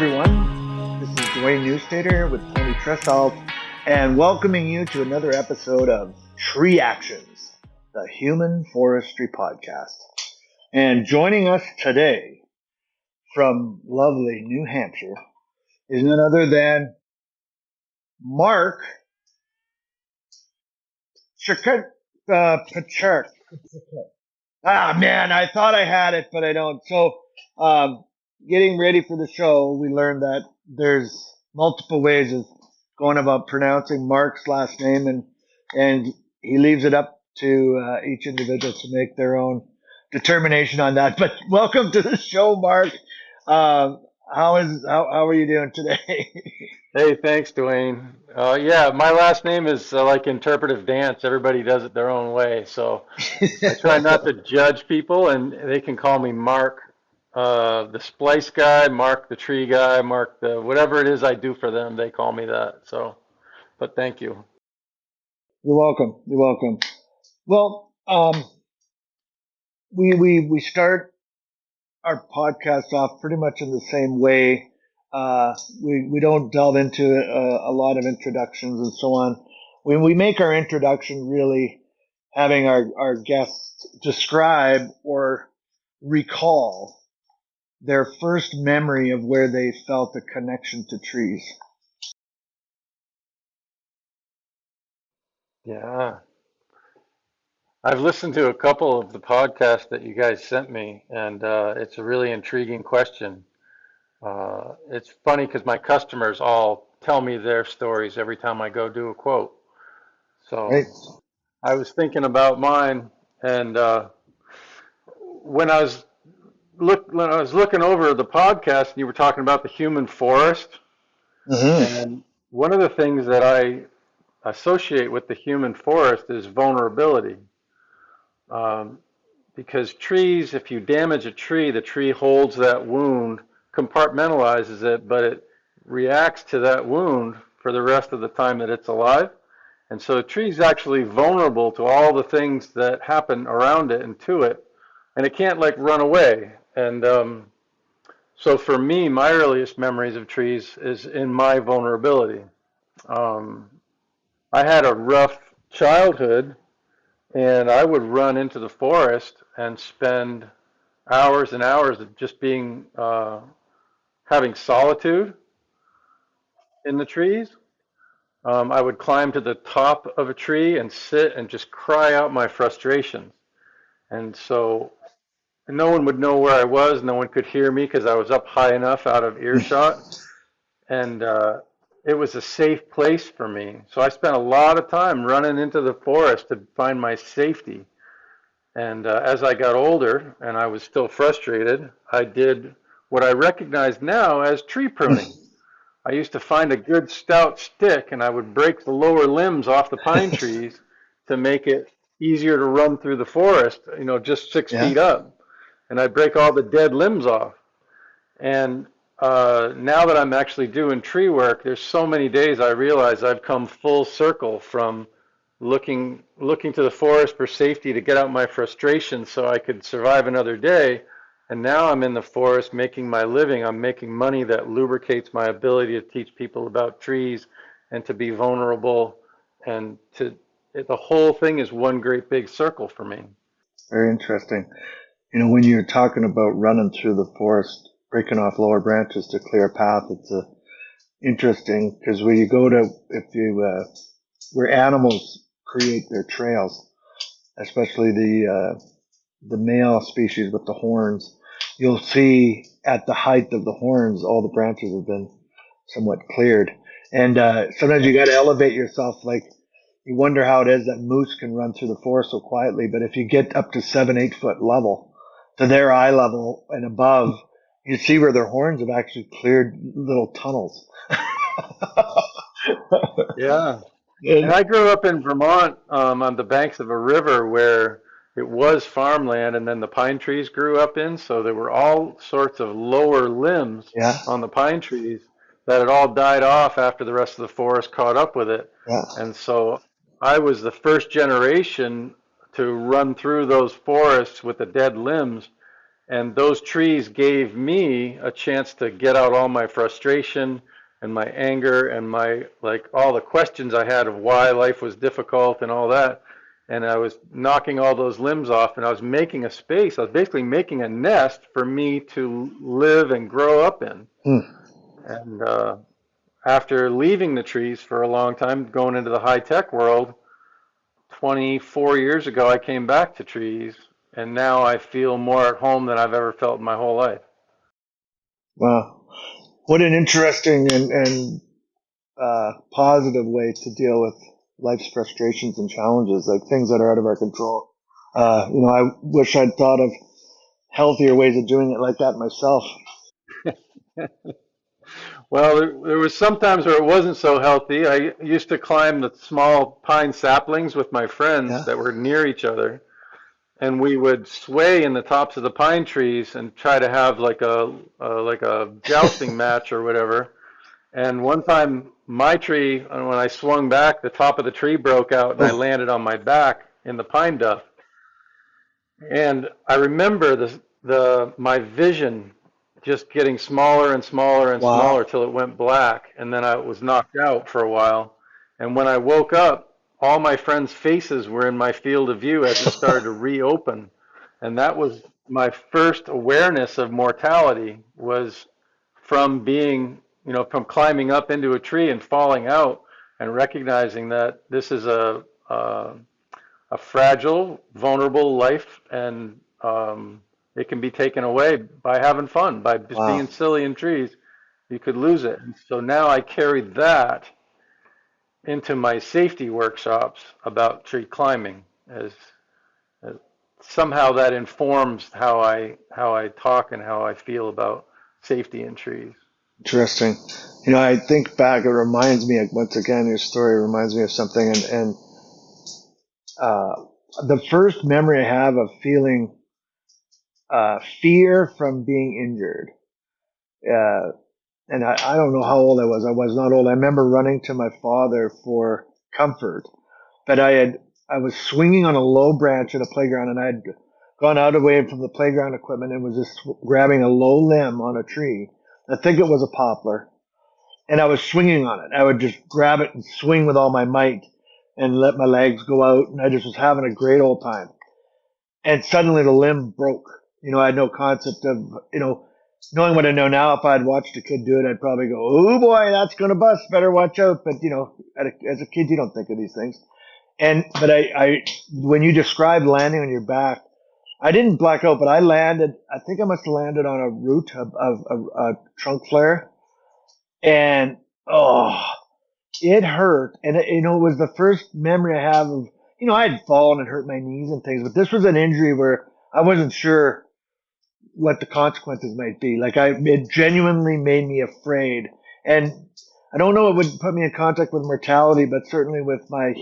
everyone. This is Dwayne Newstater with Pony Trestall, and welcoming you to another episode of Tree Actions, the Human Forestry Podcast. And joining us today from lovely New Hampshire is none other than Mark Przekurat. Man, I thought I had it, but I don't. So, getting ready for the show, we learned that there's multiple ways of going about pronouncing Mark's last name, and he leaves it up to each individual to make their own determination on that. But welcome to the show, Mark. How are you doing today? Hey, thanks, Dwayne. Yeah, my last name is like interpretive dance. Everybody does it their own way. So I try not to judge people, and they can call me Mark, the splice guy, Mark the tree guy, Mark the whatever it is I do for them. They call me that. So, but thank you. You're welcome. You're welcome. Well, we start our podcast off pretty much in the same way. We don't delve into a lot of introductions and so on. When we make our introduction, really having our guests describe or recall their first memory of where they felt a connection to trees. Yeah. I've listened to a couple of the podcasts that you guys sent me, and it's a really intriguing question. It's funny because my customers all tell me their stories every time I go do a quote. So Right? I was thinking about mine, and when I was looking over the podcast, and you were talking about the human forest, Mm-hmm. and one of the things that I associate with the human forest is vulnerability. Um, because trees, if you damage a tree, the tree holds that wound, compartmentalizes it, but it reacts to that wound for the rest of the time that it's alive. And so a tree is actually vulnerable to all the things that happen around it and to it, and it can't like run away. And so for me, my earliest memories of trees is in my vulnerability. Um, I had a rough childhood, and I would run into the forest and spend hours and hours of just being having solitude in the trees. I would climb to the top of a tree and sit and just cry out my frustrations. And so no one would know where I was. No one could hear me because I was up high enough out of earshot. And it was a safe place for me. So I spent a lot of time running into the forest to find my safety. And as I got older and I was still frustrated, I did what I recognize now as tree pruning. I used to find a good stout stick and I would break the lower limbs off the pine trees to make it easier to run through the forest, just 6 feet Yeah. up. And I'd break all the dead limbs off. And now that I'm actually doing tree work, there's so many days I realize I've come full circle from looking to the forest for safety to get out my frustration so I could survive another day. And now I'm in the forest making my living. I'm making money that lubricates my ability to teach people about trees and to be vulnerable. And the whole thing is one great big circle for me. Very interesting. When you're talking about running through the forest, breaking off lower branches to clear a path, it's interesting because where you go to, where animals create their trails, especially the male species with the horns, you'll see at the height of the horns, all the branches have been somewhat cleared. And sometimes you got to elevate yourself. Like you wonder how it is that moose can run through the forest so quietly. But if you get up to 7-8 foot level to their eye level and above, you see where their horns have actually cleared little tunnels. Yeah. And I grew up in Vermont on the banks of a river where it was farmland and then the pine trees grew up in. So there were all sorts of lower limbs Yeah. on the pine trees that had all died off after the rest of the forest caught up with it. Yeah. And so I was the first generation to run through those forests with the dead limbs. And those trees gave me a chance to get out all my frustration and my anger and my, like, all the questions I had of why life was difficult and all that. And I was knocking all those limbs off, and I was making a space. I was basically making a nest for me to live and grow up in. Hmm. And after leaving the trees for a long time, going into the high tech world, 24 years ago, I came back to trees, and now I feel more at home than I've ever felt in my whole life. Wow. What an interesting and positive way to deal with life's frustrations and challenges, like things that are out of our control. I wish I'd thought of healthier ways of doing it like that myself. Well, there was sometimes where it wasn't so healthy. I used to climb the small pine saplings with my friends Yeah. that were near each other, and we would sway in the tops of the pine trees and try to have like a jousting match or whatever. And one time, my tree, when I swung back, the top of the tree broke out, and I Oh, landed on my back in the pine duff. And I remember the my vision just getting smaller and smaller and smaller wow. till it went black, and then I was knocked out for a while. And when I woke up, all my friends' faces were in my field of view as it started to reopen. And that was my first awareness of mortality, was from being, from climbing up into a tree and falling out and recognizing that this is a fragile, vulnerable life, and it can be taken away by having fun, by just Wow. being silly in trees. You could lose it. And so now I carry that into my safety workshops about tree climbing, as somehow that informs how I talk and how I feel about safety in trees. Interesting. I think back, it reminds me, once again, your story reminds me of something. And uh, the first memory I have of feeling fear from being injured. Uh, and I don't know how old I was. I was not old. I remember running to my father for comfort, but I was swinging on a low branch in a playground, and I had gone out away from the playground equipment and was just grabbing a low limb on a tree. I think it was a poplar, and I was swinging on it. I would just grab it and swing with all my might and let my legs go out, and I just was having a great old time. And suddenly the limb broke. I had no concept of, knowing what I know now. If I'd watched a kid do it, I'd probably go, "Oh boy, that's going to bust. Better watch out." But as a kid, you don't think of these things. But when you described landing on your back, I didn't black out, but I landed. I think I must have landed on a root of a trunk flare, and oh, it hurt. And it was the first memory I have of, I had fallen and hurt my knees and things, but this was an injury where I wasn't sure what the consequences might be. Like it genuinely made me afraid. And I don't know, it would put me in contact with mortality, but certainly with my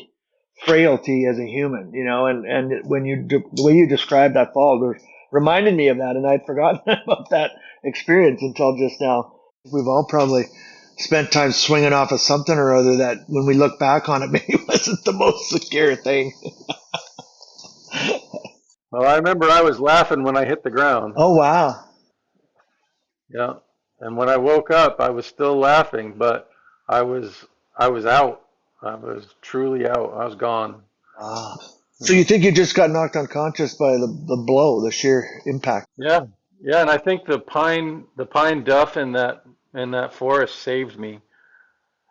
frailty as a human, and when the way you described that fall reminded me of that. And I'd forgotten about that experience until just now. We've all probably spent time swinging off of something or other that when we look back on it, maybe wasn't the most secure thing. Well, I remember I was laughing when I hit the ground. Oh, wow. Yeah. And when I woke up, I was still laughing, but I was I was out. I was truly out. I was gone. Ah. So you think you just got knocked unconscious by the blow, the sheer impact? Yeah. Yeah, and I think the pine duff in that forest saved me.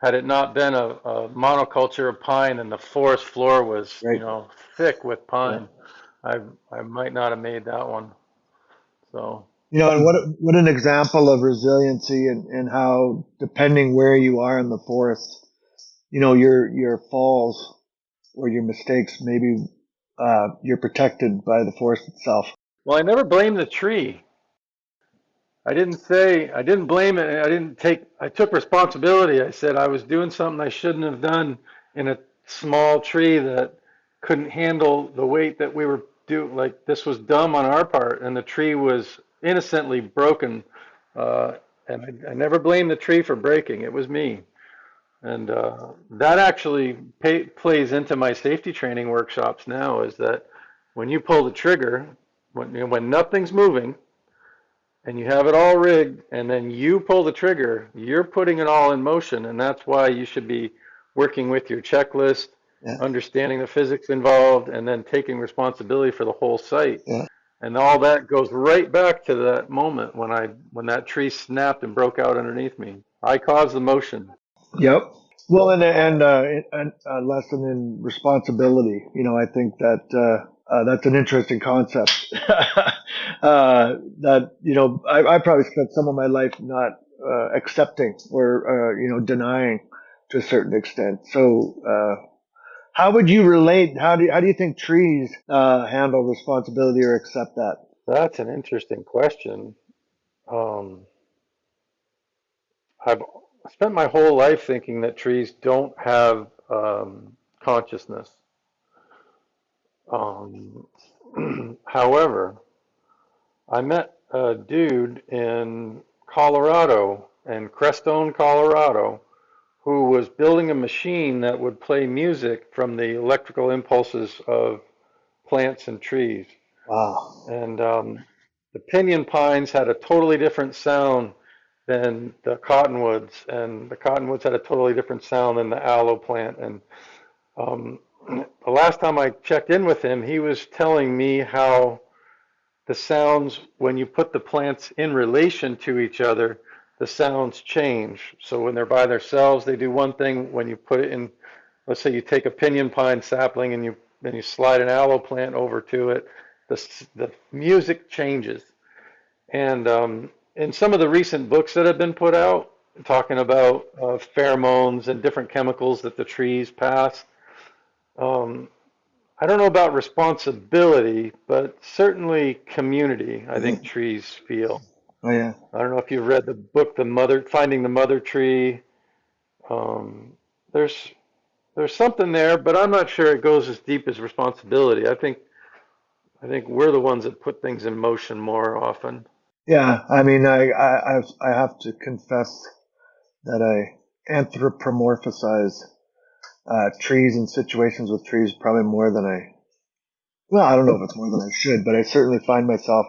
Had it not been a monoculture of pine and the forest floor was, Right. thick with Yeah. pine, I I might not have made that one. So, And what an example of resiliency and how depending where you are in the forest, your falls or your mistakes, maybe you're protected by the forest itself. well, I never blamed the tree. I didn't blame it. I took responsibility. I said I was doing something I shouldn't have done in a small tree that couldn't handle the weight that we were doing. Like, this was dumb on our part, and the tree was innocently broken. Uh, and I never blamed the tree for breaking. It was me. And that actually plays into my safety training workshops now, is that when you pull the trigger, when nothing's moving, and you have it all rigged, and then you pull the trigger, you're putting it all in motion. And that's why you should be working with your checklist, Yeah. understanding the physics involved, and then taking responsibility for the whole site. Yeah. And all that goes right back to that moment when that tree snapped and broke out underneath me. I caused the motion. Yep. Well, and a lesson in responsibility. I think that that's an interesting concept. That I probably spent some of my life not accepting or denying to a certain extent. So, how would you relate? How do you think trees handle responsibility or accept that? That's an interesting question. Um, I've spent my whole life thinking that trees don't have consciousness. Um, However, I met a dude in Colorado, in Crestone, Colorado, who was building a machine that would play music from the electrical impulses of plants and trees. Wow. And the pinyon pines had a totally different sound than the cottonwoods, and the cottonwoods had a totally different sound than the aloe plant. And um, the last time I checked in with him, he was telling me how the sounds, when you put the plants in relation to each other, the sounds change. So when they're by themselves, they do one thing. When you put it in, let's say you take a pinyon pine sapling and you slide an aloe plant over to it, the music changes. And in some of the recent books that have been put out, talking about pheromones and different chemicals that the trees pass, um, I don't know about responsibility, but certainly community, I think trees feel. Oh yeah. I don't know if you've read the book, Finding the Mother Tree. Um, there's there's something there, but I'm not sure it goes as deep as responsibility. I think we're the ones that put things in motion more often. Yeah. I mean, I have to confess that I anthropomorphize trees and situations with trees probably more than well, I don't know if it's more than I should, but I certainly find myself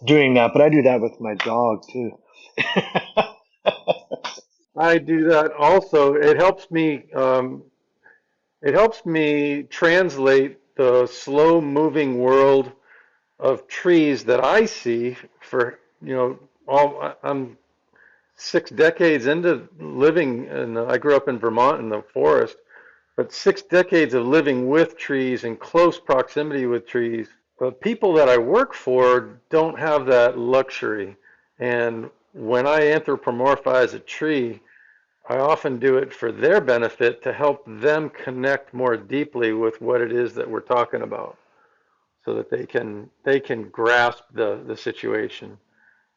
doing that. But I do that with my dog too. I do that also. It helps me translate the slow moving world of trees that I see for, I'm 6 decades into living, and I grew up in Vermont in the forest, but 6 decades of living with trees in close proximity with trees. The people that I work for don't have that luxury. And when I anthropomorphize a tree, I often do it for their benefit to help them connect more deeply with what it is that we're talking about so that they can grasp the situation.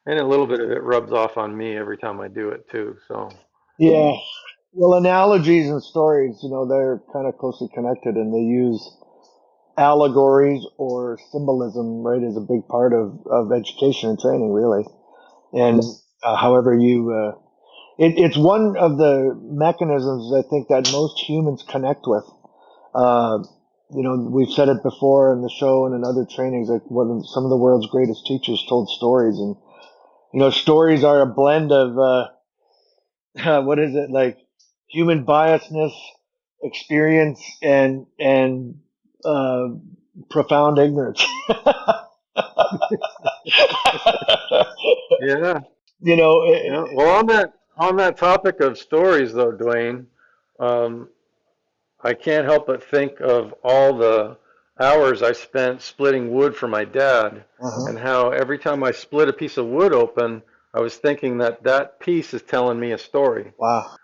And a little bit of it rubs off on me every time I do it too. So Yeah. Well, analogies and stories, they're kind of closely connected, and they use allegories or symbolism, right, is a big part of education and training, really. And however it's one of the mechanisms I think that most humans connect with. Uh, we've said it before in the show and in other trainings, like some of the world's greatest teachers told stories, and stories are a blend of what is it, like human biasness, experience, and uh, profound ignorance. yeah, you know, yeah. Well, on that topic of stories, though, Dwayne, um, I can't help but think of all the hours I spent splitting wood for my dad, and uh-huh. how every time I split a piece of wood open, I was thinking that that piece is telling me a story. Wow.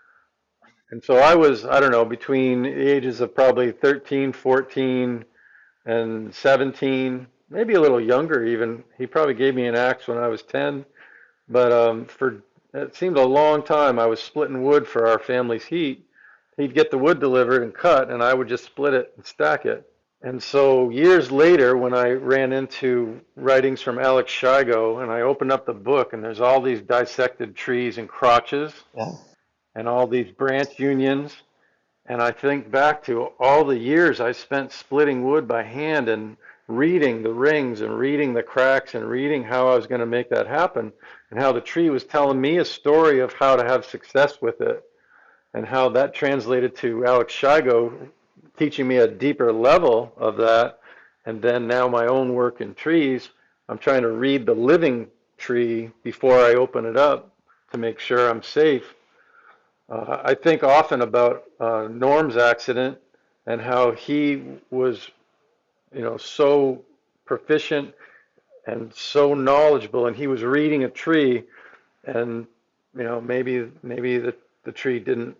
And so I don't know, between the ages of probably 13, 14, and 17, maybe a little younger even. He probably gave me an axe when I was 10, but for it seemed a long time I was splitting wood for our family's heat. He'd get the wood delivered and cut, and I would just split it and stack it. And so years later, when I ran into writings from Alex Shigo, and I opened up the book, and there's all these dissected trees and crotches, Yeah. and all these branch unions, and I think back to all the years I spent splitting wood by hand, and reading the rings and reading the cracks and reading how I was going to make that happen, and how the tree was telling me a story of how to have success with it, and how that translated to Alex Shigo teaching me a deeper level of that. And then now my own work in trees, I'm trying to read the living tree before I open it up to make sure I'm safe. I think often about Norm's accident and how he was, so proficient and so knowledgeable, and he was reading a tree, and maybe the tree didn't,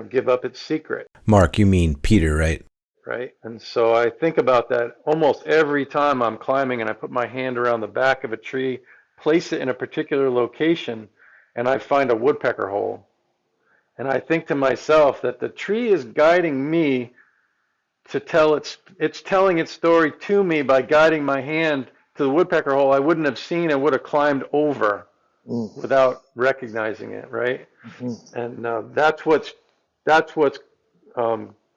give up its secret. Mark, you mean Peter, right? Right? And so I think about that almost every time I'm climbing and I put my hand around the back of a tree, place it in a particular location, and I find a woodpecker hole. And I think to myself that the tree is guiding me to tell it's telling its story to me by guiding my hand to the woodpecker hole I wouldn't have seen and would have climbed over without recognizing it, right? And that's what's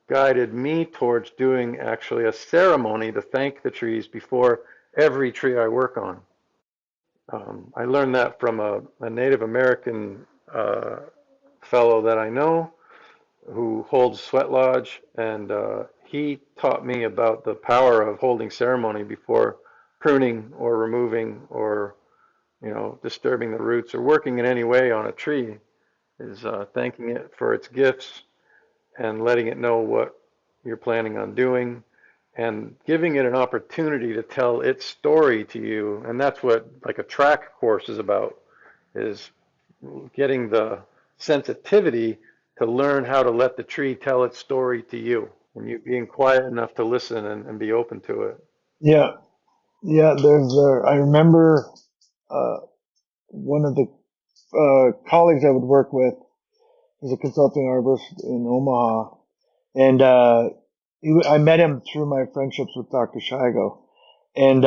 guided me towards doing actually a ceremony to thank the trees before every tree I work on. I learned that from a Native American fellow that I know who holds Sweat Lodge, and he taught me about the power of holding ceremony before pruning or removing or disturbing the roots or working in any way on a tree, is thanking it for its gifts and letting it know what you're planning on doing and giving it an opportunity to tell its story to you. And that's what like a track course is about, is getting the sensitivity to learn how to let the tree tell its story to you, and you being quiet enough to listen and be open to it. Yeah, yeah. I remember uh, one of the colleagues I would work with is a consulting arborist in Omaha, and I met him through my friendships with Dr. Shigo, and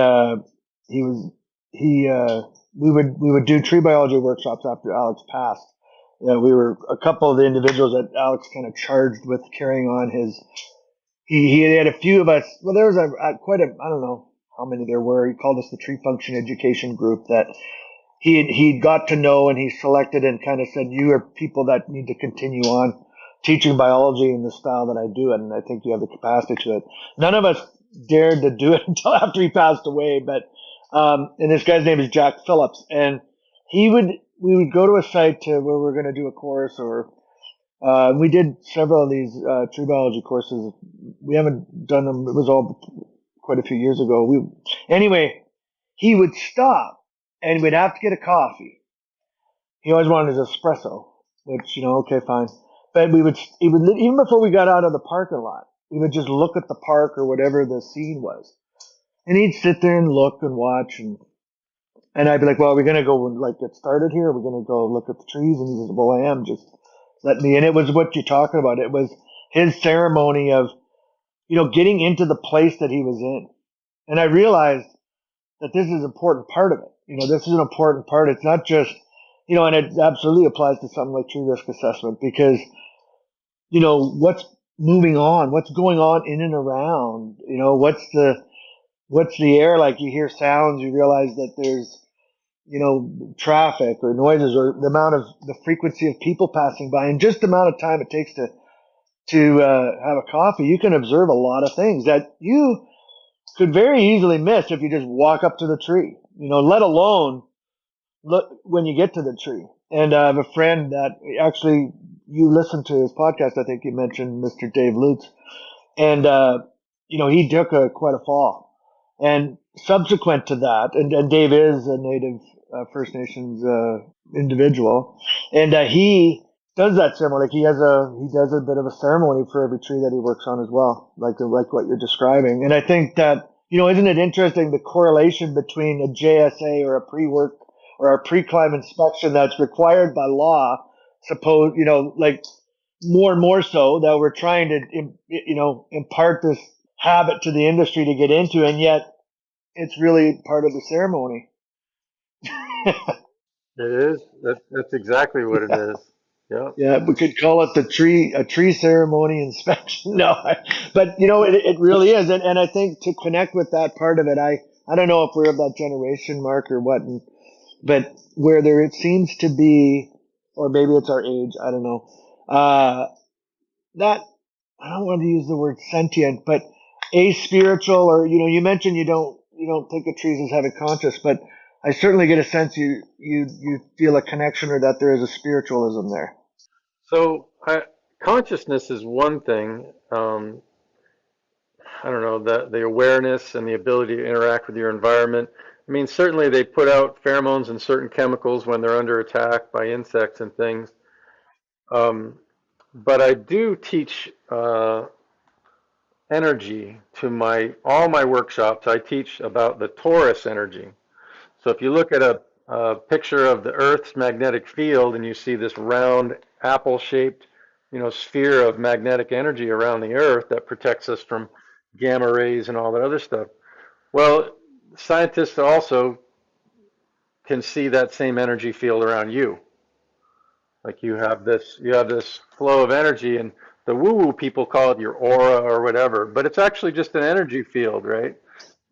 he was he we would do tree biology workshops after Alex passed. We were a couple of the individuals that Alex kind of charged with carrying on his. He had a few of us. Well, there was quite a, I don't know how many there were. He called us the Tree Function Education Group that he got to know, and he selected and kind of said, you are people that need to continue on teaching biology in the style that I do it, and I think you have the capacity to it. None of us dared to do it until after he passed away, but and this guy's name is Jack Phillips, and we would go to a site where we're going to do a course, or we did several of these tree biology courses. We haven't done them. It was all quite a few years ago. Anyway, he would stop and we'd have to get a coffee. He always wanted his espresso, which, okay, fine. But he would, even before we got out of the parking lot, he would just look at the park or whatever the scene was. And he'd sit there and look and watch, and I'd be like, well, are we going to go get started here? Are we going to go look at the trees? And he says, well, I am, just let me. And it was what you're talking about. It was his ceremony of, getting into the place that he was in. And I realized that this is an important part of it. This is an important part. It's not just, and it absolutely applies to something like tree risk assessment, because, what's moving on, what's going on in and around, what's the air like? You hear sounds, you realize that there's, traffic or noises, or the frequency of people passing by, and just the amount of time it takes to have a coffee. You can observe a lot of things that you could very easily miss if you just walk up to the tree, let alone look when you get to the tree. And I have a friend that actually, you listened to his podcast. I think you mentioned Mr. Dave Lutz, and he took quite a fall. And subsequent to that, and Dave is a native First Nations individual, and he does that ceremony. Like he does a bit of a ceremony for every tree that he works on as well, like what you're describing. And I think that, isn't it interesting, the correlation between a JSA or a pre-work or a pre-climb inspection that's required by law, more and more so, that we're trying to, impart this habit to the industry to get into, and yet it's really part of the ceremony. It is. That's exactly what it is. Yeah. Yeah, we could call it a tree ceremony inspection. No, but it really is. And I think to connect with that part of it, I don't know if we're of that generation, Mark, or what, but where there it seems to be, or maybe it's our age, I don't know, that, I don't want to use the word sentient, but aspiritual, or, you mentioned you don't think of trees as having conscious, but I certainly get a sense you feel a connection, or that there is a spiritualism there. So consciousness is one thing. I don't know, the awareness and the ability to interact with your environment. I mean, certainly they put out pheromones and certain chemicals when they're under attack by insects and things. Um, but I do teach energy to my all my workshops. I teach about the torus energy. So if you look at a picture of the Earth's magnetic field and you see this round apple-shaped, sphere of magnetic energy around the Earth that protects us from gamma rays and all that other stuff. Well, scientists also can see that same energy field around you. Like you have this flow of energy, and the woo-woo people call it your aura or whatever, but it's actually just an energy field, right?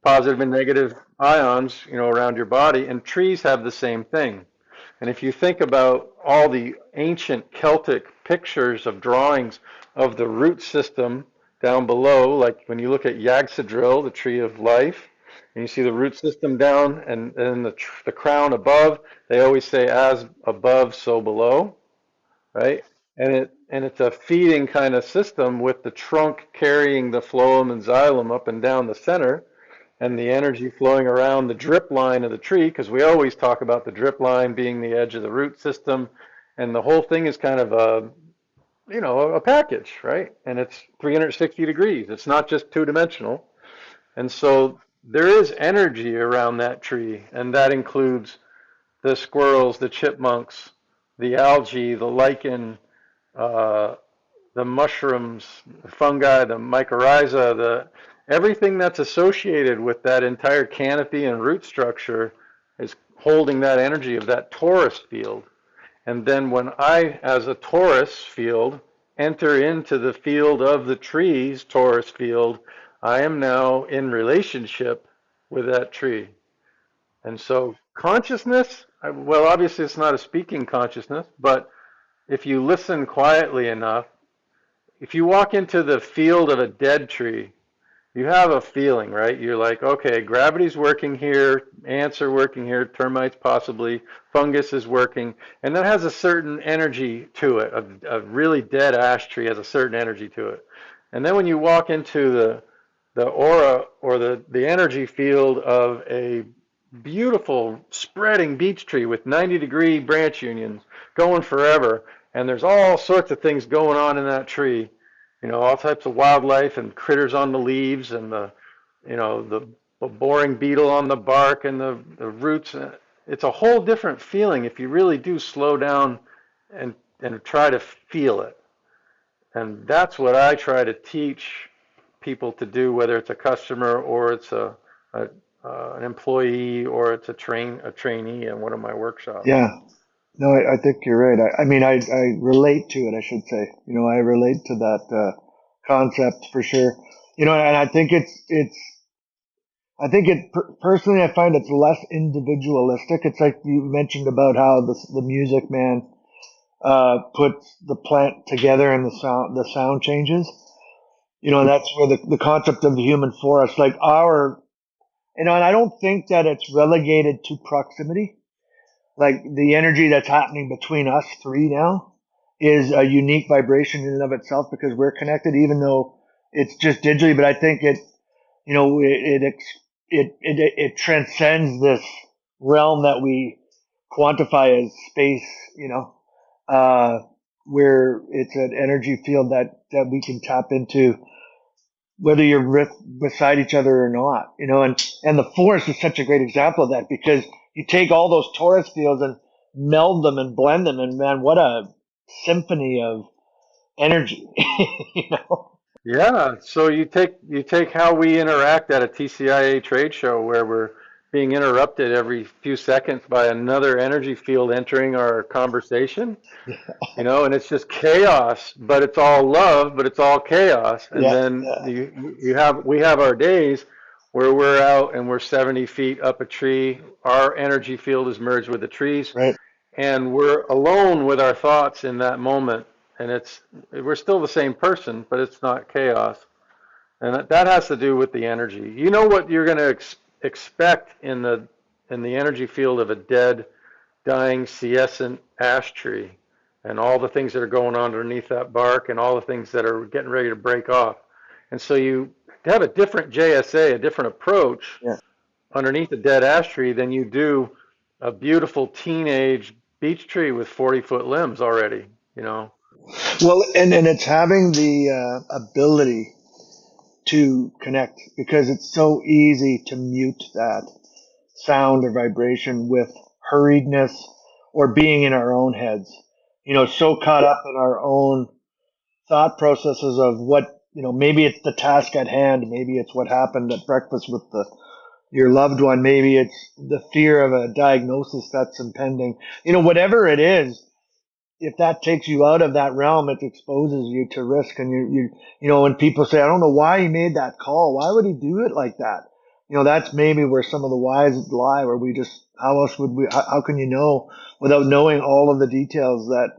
Positive and negative ions, around your body, and trees have the same thing. And if you think about all the ancient Celtic pictures of drawings of the root system down below, like when you look at Yggdrasil, the tree of life, and you see the root system down and the crown above, they always say as above, so below, right? And it's a feeding kind of system with the trunk carrying the phloem and xylem up and down the center, and the energy flowing around the drip line of the tree, because we always talk about the drip line being the edge of the root system, and the whole thing is kind of a package, right? And it's 360 degrees. It's not just two-dimensional. And so there is energy around that tree, and that includes the squirrels, the chipmunks, the algae, the lichen, uh, the mushrooms, the fungi, the mycorrhiza, the everything that's associated with that entire canopy and root structure is holding that energy of that torus field. And then when I, as a torus field, enter into the field of the trees, torus field, I am now in relationship with that tree. And so consciousness, well, obviously it's not a speaking consciousness, but if you listen quietly enough, if you walk into the field of a dead tree, you have a feeling, right? You're like, okay, gravity's working here, ants are working here, termites possibly, fungus is working, and that has a certain energy to it. A really dead ash tree has a certain energy to it. And then when you walk into the aura or the energy field of a beautiful spreading beech tree with 90-degree branch unions going forever, and there's all sorts of things going on in that tree, all types of wildlife and critters on the leaves, and the boring beetle on the bark, and the roots. It's a whole different feeling if you really do slow down and try to feel it. And that's what I try to teach people to do, whether it's a customer or it's a an employee or it's a trainee in one of my workshops. Yeah. No, I think you're right. I mean, I relate to it, I should say. I relate to that concept for sure. And I think personally, I find it's less individualistic. It's like you mentioned about how the music man puts the plant together and the sound changes. And that's where the concept of the human forest, like and I don't think that it's relegated to proximity. Like the energy that's happening between us three now is a unique vibration in and of itself, because we're connected, even though it's just digitally. But I think it transcends this realm that we quantify as space. Uh, where it's an energy field that we can tap into, whether you're beside each other or not. And the forest is such a great example of that, because you take all those torus fields and meld them and blend them, and man, what a symphony of energy. you know? Yeah, so you take how we interact at a TCIA trade show where we're being interrupted every few seconds by another energy field entering our conversation, and it's just chaos, but it's all love, but it's all chaos. And Yeah, then yeah, we have our days where we're out and we're 70 feet up a tree. Our energy field is merged with the trees, right. and we're alone with our thoughts in that moment. And we're still the same person, but it's not chaos. And that has to do with the energy. You know what you're going to expect in the energy field of a dead, dying, senescent ash tree, and all the things that are going on underneath that bark, and all the things that are getting ready to break off. And so you have a different JSA, a different approach Yeah. underneath a dead ash tree than you do a beautiful teenage beech tree with 40-foot limbs already. You know. Well, and it's having the ability to connect, because it's so easy to mute that sound or vibration with hurriedness or being in our own heads. So caught up in our own thought processes of what, maybe it's the task at hand, maybe it's what happened at breakfast with your loved one, maybe it's the fear of a diagnosis that's impending. Whatever it is, if that takes you out of that realm, it exposes you to risk. And when people say, I don't know why he made that call, why would he do it like that? That's maybe where some of the whys lie, where we just, how else would we, how can you know without knowing all of the details that,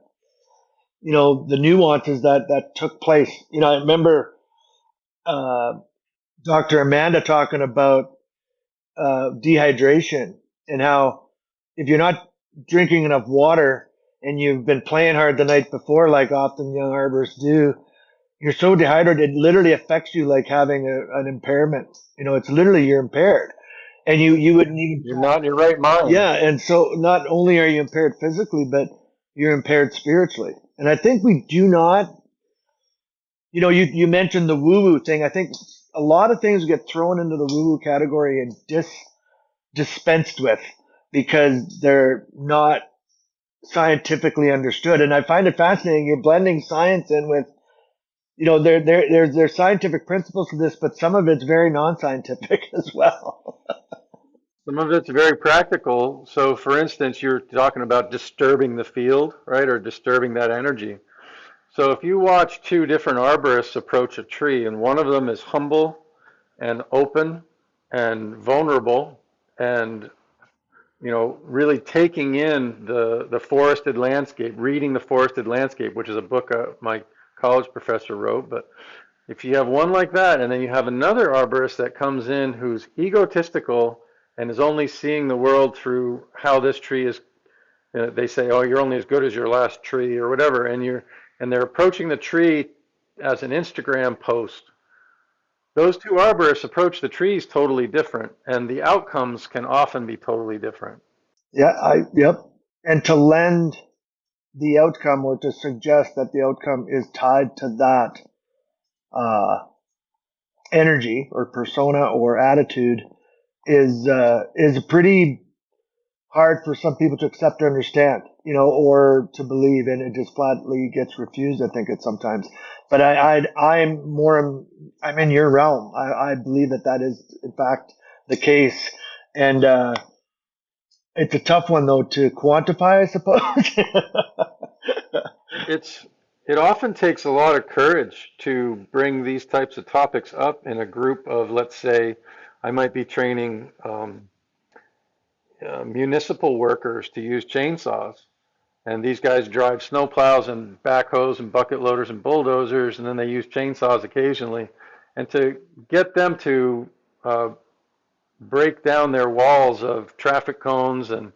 the nuances that took place. I remember, uh, Dr. Amanda talking about, dehydration, and how if you're not drinking enough water and you've been playing hard the night before, like often young arborists do, you're so dehydrated, it literally affects you like having an impairment. It's literally you're impaired, and you wouldn't even. You're not in your right mind. Yeah, and so not only are you impaired physically, but you're impaired spiritually. And I think we do not. You mentioned the woo-woo thing. I think a lot of things get thrown into the woo-woo category and dispensed with because they're not scientifically understood. And I find it fascinating. You're blending science in with, there's scientific principles to this, but some of it's very non-scientific as well. Some of it's very practical. So, for instance, you're talking about disturbing the field, right, or disturbing that energy. So, if you watch two different arborists approach a tree, and one of them is humble and open and vulnerable, and really taking in the forested landscape, reading the forested landscape, which is a book my college professor wrote. But if you have one like that, and then you have another arborist that comes in who's egotistical and is only seeing the world through how this tree is, they say, oh, you're only as good as your last tree or whatever, and they're approaching the tree as an Instagram post. Those two arborists approach the trees totally different, and the outcomes can often be totally different. Yep. And to lend the outcome, or to suggest that the outcome is tied to that, uh, energy or persona or attitude is pretty hard for some people to accept or understand, or to believe, and it just flatly gets refused. I think it sometimes, but I'm in your realm. I believe that is in fact the case, and it's a tough one though to quantify, I suppose. It often takes a lot of courage to bring these types of topics up in a group of, let's say, I might be training municipal workers to use chainsaws. And these guys drive snowplows and backhoes and bucket loaders and bulldozers, and then they use chainsaws occasionally. And to get them to break down their walls of traffic cones and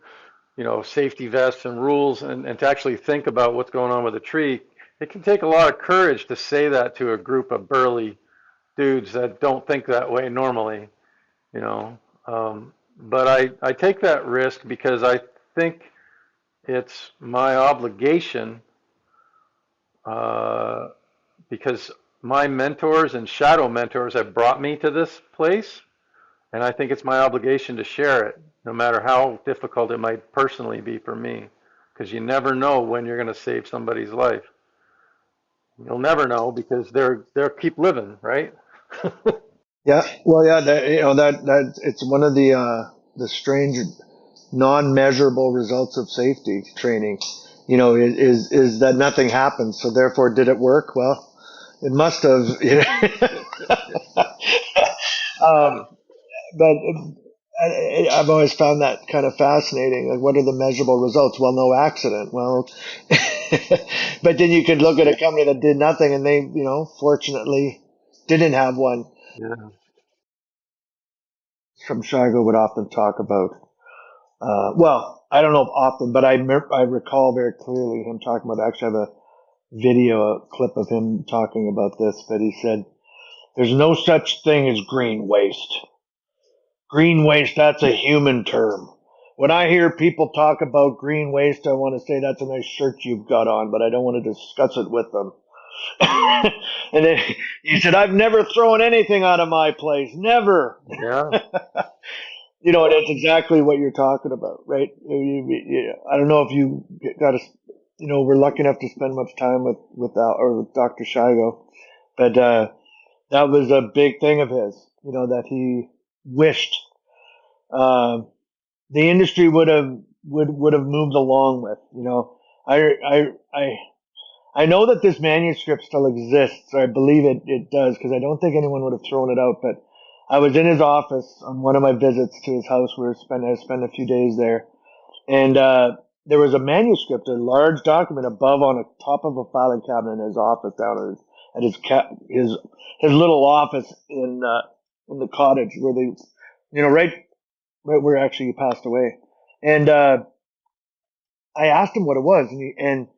safety vests and rules, and to actually think about what's going on with a tree, it can take a lot of courage to say that to a group of burly dudes that don't think that way normally, you know. But I take that risk because I think it's my obligation, uh, because my mentors and shadow mentors have brought me to this place, and I think it's my obligation to share it, no matter how difficult it might personally be for me, because you never know when you're going to save somebody's life. You'll never know because they'll keep living, right? Yeah, well, yeah, that it's one of the the strange non-measurable results of safety training, is that nothing happens. So therefore, did it work? Well, it must have. But I've always found that kind of fascinating. Like, what are the measurable results? Well, no accident. Well, but then you could look at a company that did nothing, and they, fortunately, didn't have one. Yeah. From Shigo would often talk about. Well, I don't know if often, but I recall very clearly him talking about. I actually have a video, a clip of him talking about this. But he said, "There's no such thing as green waste. Green waste, that's a human term. When I hear people talk about green waste, I want to say that's a nice shirt you've got on, but I don't want to discuss it with them." And then he said, "I've never thrown anything out of my place. Never." Yeah. And it's exactly what you're talking about, right? I don't know if you got to, we're lucky enough to spend much time with Dr. Shigo, but that was a big thing of his, that he wished the industry would have moved along with. I know that this manuscript still exists, or I believe it does, because I don't think anyone would have thrown it out. But I was in his office on one of my visits to his house. I spent a few days there, and there was a manuscript, a large document, above on the top of a filing cabinet in his office down at his little office in the cottage where they, right where actually he passed away. And I asked him what it was, and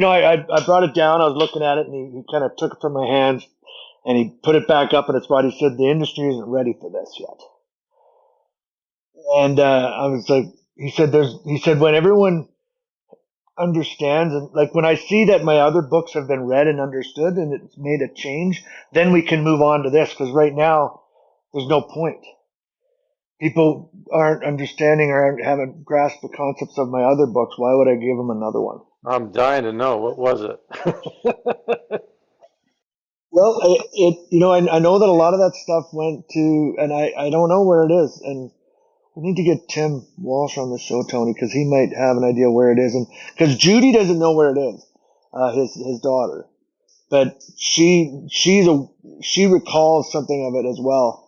I brought it down. I was looking at it, and he kind of took it from my hands, and he put it back up in its spot. He said, "The industry isn't ready for this yet." And I was like, he said, when everyone understands, and like when I see that my other books have been read and understood, and it's made a change, then we can move on to this. Because right now, there's no point. People aren't understanding or haven't grasped the concepts of my other books. Why would I give them another one? I'm dying to know. What was it? Well, I know that a lot of that stuff went to, and I don't know where it is. And we need to get Tim Walsh on the show, Tony, because he might have an idea where it is. And because Judy doesn't know where it is, his daughter, but she recalls something of it as well.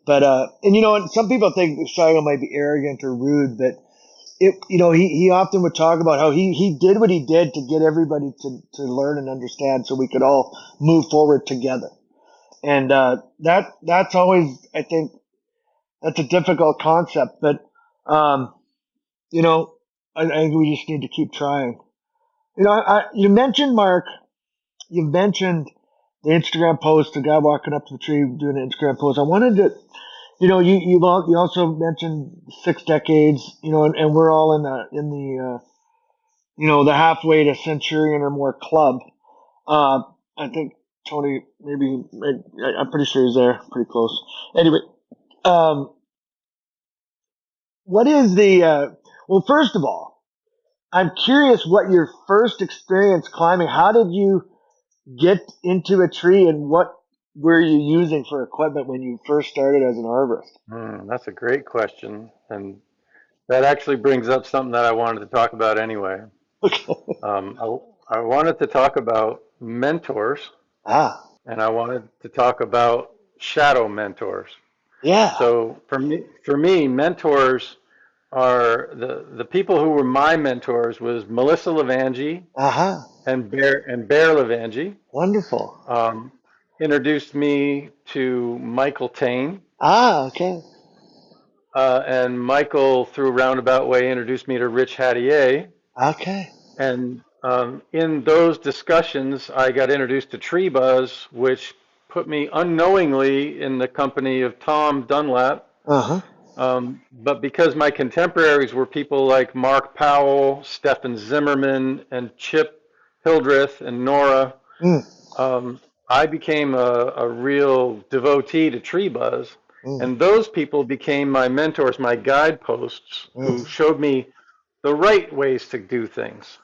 But and some people think Shigo might be arrogant or rude, but he often would talk about how he did what he did to get everybody to learn and understand, so we could all move forward together. And that's always, I think, that's a difficult concept, but I think we just need to keep trying. You mentioned, Mark. You mentioned the Instagram post, the guy walking up to the tree doing an Instagram post. I wanted to. You also mentioned 6 decades, and we're all in the halfway to centurion or more club. I think Tony, maybe, I'm pretty sure he's there, pretty close. Anyway, what is well, first of all, I'm curious what your first experience climbing, how did you get into a tree, and what were you using for equipment when you first started as an arborist? That's a great question. And that actually brings up something that I wanted to talk about anyway. I wanted to talk about mentors, and I wanted to talk about shadow mentors. Yeah. So for me, mentors are the people who were my mentors was Melissa Levangie and Bear Levangie. Wonderful. Introduced me to Michael Taine. Okay. And Michael, through a roundabout way, introduced me to Rich Hattier. Okay. And in those discussions, I got introduced to Tree Buzz, which put me unknowingly in the company of Tom Dunlap. But because my contemporaries were people like Mark Powell, Stephen Zimmerman, and Chip Hildreth and Nora, I became a real devotee to Tree Buzz. And those people became my mentors, my guideposts, who showed me the right ways to do things.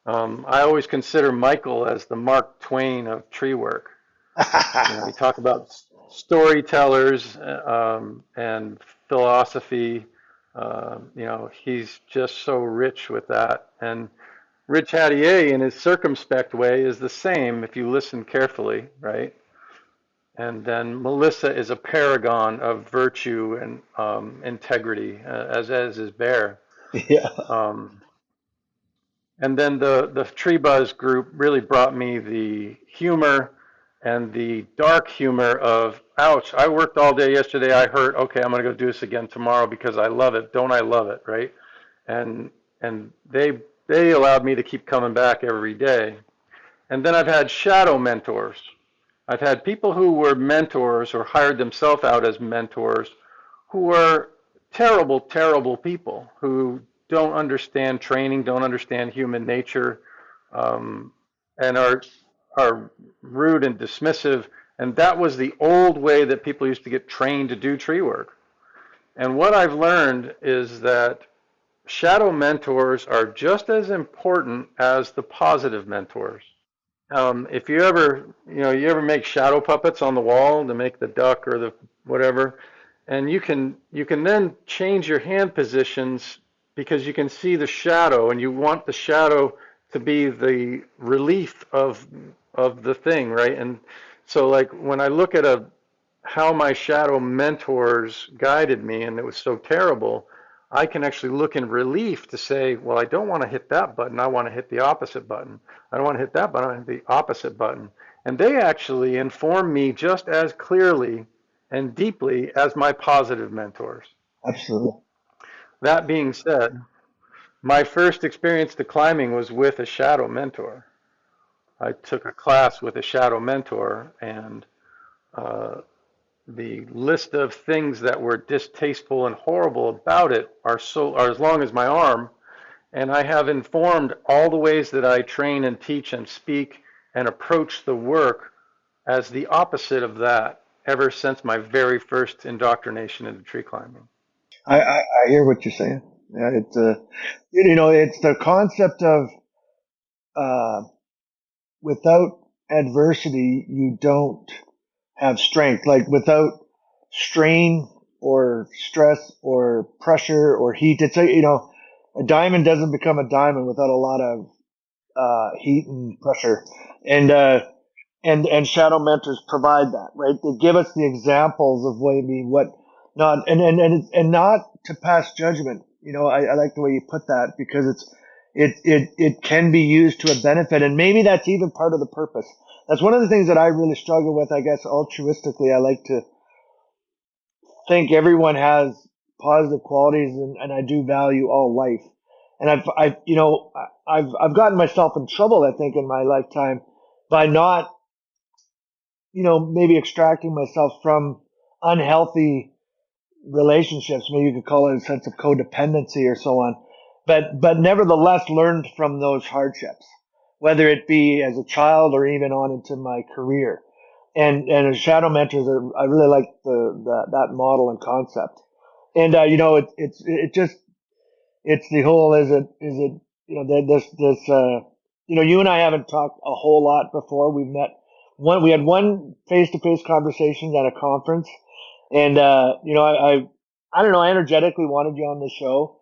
I always consider Michael as the Mark Twain of tree work. You talk about storytellers and philosophy. He's just so rich with that. And Rich Hattier, in his circumspect way, is the same if you listen carefully, right? And then Melissa is a paragon of virtue and integrity, as is Bear. Yeah. Um, and then the Tree Buzz group really brought me the humor and the dark humor of, ouch, I worked all day yesterday, I hurt, okay, I'm gonna go do this again tomorrow because I love it. Don't I love it, right? And they allowed me to keep coming back every day. And then I've had shadow mentors. I've had people who were mentors or hired themselves out as mentors who are terrible, terrible people who don't understand training, don't understand human nature, and are rude and dismissive. And that was the old way that people used to get trained to do tree work. And what I've learned is that shadow mentors are just as important as the positive mentors. If you ever make shadow puppets on the wall to make the duck or the whatever, and you can then change your hand positions because you can see the shadow, and you want the shadow to be the relief of the thing, right? And so, like when I look at how my shadow mentors guided me, and it was so terrible, I can actually look in relief to say, well, I don't want to hit that button. I want to hit the opposite button. I don't want to hit that button. I want to hit the opposite button. And they actually inform me just as clearly and deeply as my positive mentors. Absolutely. That being said, my first experience to climbing was with a shadow mentor. I took a class with a shadow mentor, and uh, the list of things that were distasteful and horrible about it are as long as my arm, and I have informed all the ways that I train and teach and speak and approach the work as the opposite of that ever since my very first indoctrination into tree climbing. I hear what you're saying. Yeah, it's the concept of uh, without adversity, you don't have strength. Like without strain or stress or pressure or heat, a diamond doesn't become a diamond without a lot of heat and pressure. And and shadow mentors provide that, right? They give us the examples of what not and not to pass judgment. I like the way you put that because it can be used to a benefit, and maybe that's even part of the purpose. That's one of the things that I really struggle with. I guess altruistically, I like to think everyone has positive qualities, and I do value all life. And I've gotten myself in trouble, I think, in my lifetime by not maybe extracting myself from unhealthy relationships. Maybe you could call it a sense of codependency or so on. But nevertheless learned from those hardships, whether it be as a child or even on into my career. And as shadow mentors, I really like that model and concept. And it's the whole you and I haven't talked a whole lot before. We had one face to face conversation at a conference, and I don't know, I energetically wanted you on the show,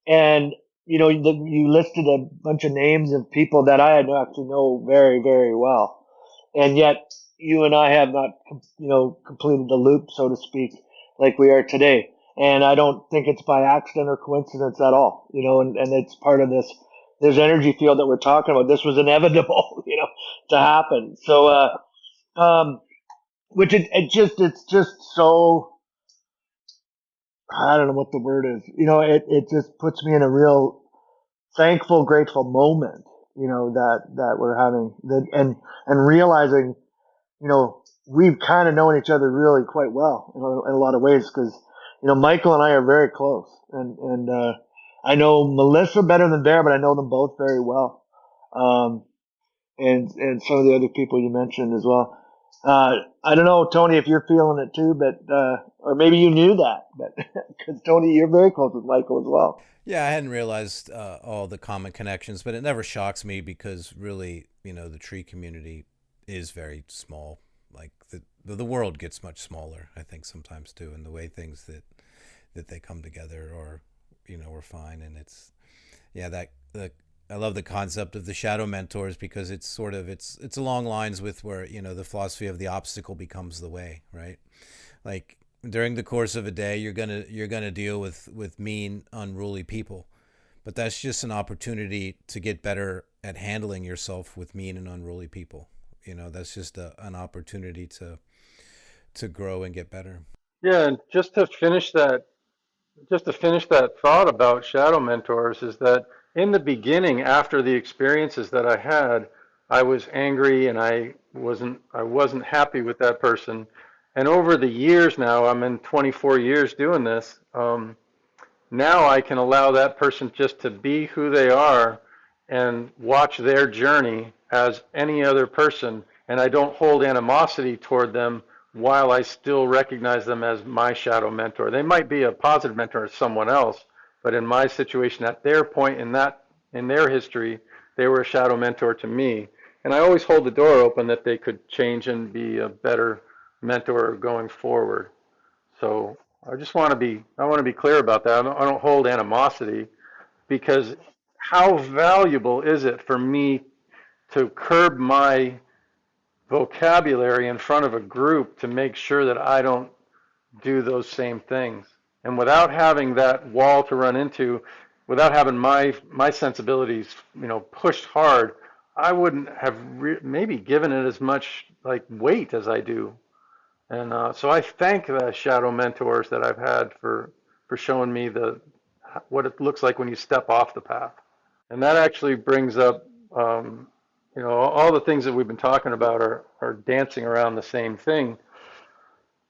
and you listed a bunch of names of people that I actually know very, very well, and yet you and I have not completed the loop, so to speak, like we are today. And I don't think it's by accident or coincidence at all, and it's part of this energy field that we're talking about. This was inevitable, to happen. So, which it's just so, I don't know what the word is. It just puts me in a real thankful, grateful moment, that we're having and realizing, we've kind of known each other really quite well in a lot of ways because, Michael and I are very close and I know Melissa better than Bear, but I know them both very well. And some of the other people you mentioned as well. I don't know, Tony, if you're feeling it too, but or maybe you knew that, but because Tony, you're very close with Michael as well. Yeah, I hadn't realized all the common connections, but it never shocks me because really, the tree community is very small. Like the world gets much smaller, I think sometimes too, and the way things that they come together we're fine. And it's, yeah, I love the concept of the shadow mentors, because it's sort of, it's along lines with where, the philosophy of the obstacle becomes the way, right? Like during the course of a day, you're gonna deal with mean, unruly people, but that's just an opportunity to get better at handling yourself with mean and unruly people. That's just an opportunity to grow and get better. Yeah, and just to finish that thought about shadow mentors is that in the beginning, after the experiences that I had, I was angry and I wasn't happy with that person. And over the years now, I'm in 24 years doing this. Now I can allow that person just to be who they are and watch their journey as any other person. And I don't hold animosity toward them while I still recognize them as my shadow mentor. They might be a positive mentor to someone else, but in my situation, at their point in their history, they were a shadow mentor to me. And I always hold the door open that they could change and be a better mentor going forward. So I want to be clear about that. I don't hold animosity, because how valuable is it for me to curb my vocabulary in front of a group to make sure that I don't do those same things? And without having that wall to run into, without having my sensibilities, pushed hard, I wouldn't have maybe given it as much like weight as I do. And so I thank the shadow mentors that I've had for showing me what it looks like when you step off the path. And that actually brings up, all the things that we've been talking about are dancing around the same thing.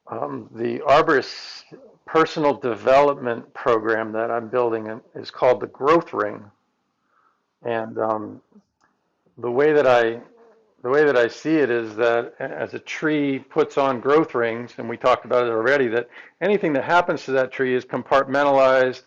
The arborists personal development program that I'm building is called the Growth Ring. And the way that I the way that I see it is that as a tree puts on growth rings, and we talked about it already, that anything that happens to that tree is compartmentalized,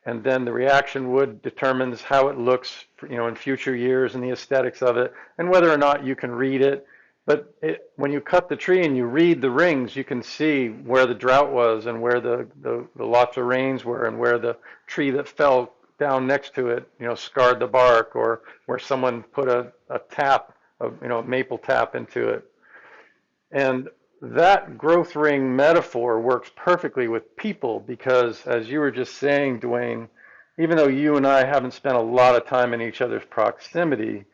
and then the reaction wood determines how it looks, in future years and the aesthetics of it, and whether or not you can read it. But when you cut the tree and you read the rings, you can see where the drought was and where the lots of rains were and where the tree that fell down next to it, scarred the bark, or where someone put a tap, a maple tap into it. And that growth ring metaphor works perfectly with people because, as you were just saying, Dwayne, even though you and I haven't spent a lot of time in each other's proximity,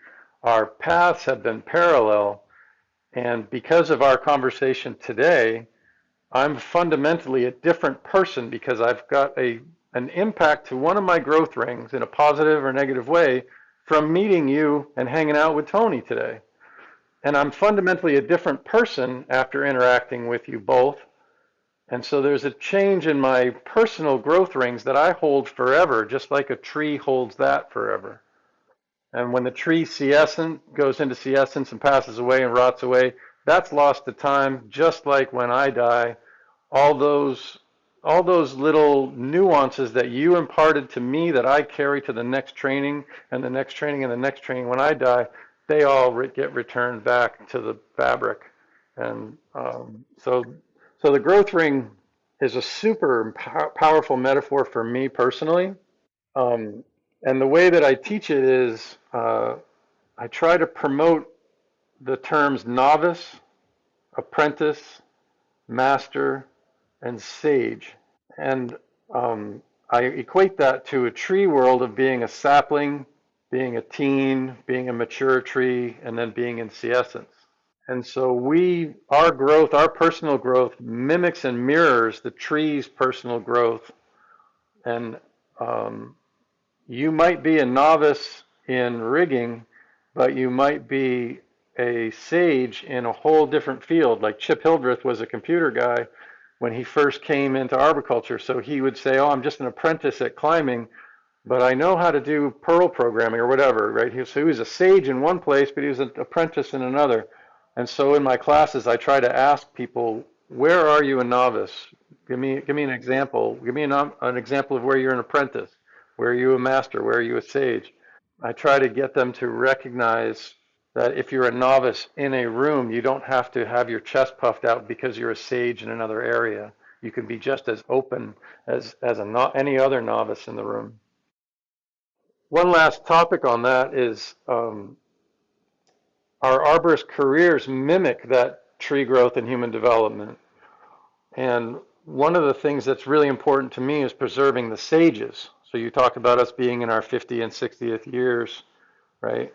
our paths have been parallel. And because of our conversation today, I'm fundamentally a different person because I've got an impact to one of my growth rings in a positive or negative way from meeting you and hanging out with Tony today. And I'm fundamentally a different person after interacting with you both. And so there's a change in my personal growth rings that I hold forever, just like a tree holds that forever. And when the tree goes into senescence and passes away and rots away, that's lost to time, just like when I die, all those little nuances that you imparted to me that I carry to the next training and the next training and the next training when I die, they all get returned back to the fabric. And so the growth ring is a super powerful metaphor for me personally. Um, and the way that I teach it is I try to promote the terms novice, apprentice, master, and sage. And I equate that to a tree world of being a sapling, being a teen, being a mature tree, and then being in senescence. And so our personal growth mimics and mirrors the tree's personal growth. And you might be a novice in rigging, but you might be a sage in a whole different field. Like Chip Hildreth was a computer guy when he first came into arboriculture. So he would say, oh, I'm just an apprentice at climbing, but I know how to do Perl programming or whatever, right? So he was a sage in one place, but he was an apprentice in another. And so in my classes, I try to ask people, where are you a novice? Give me an example. Give me an example of where you're an apprentice. Where are you a master? Where are you a sage? I try to get them to recognize that if you're a novice in a room, you don't have to have your chest puffed out because you're a sage in another area. you can be just as open as any other novice in the room. One last topic on that is our arborist careers mimic that tree growth and human development. And one of the things that's really important to me is preserving the sages. So you talked about us being in our 50th and 60th years, right?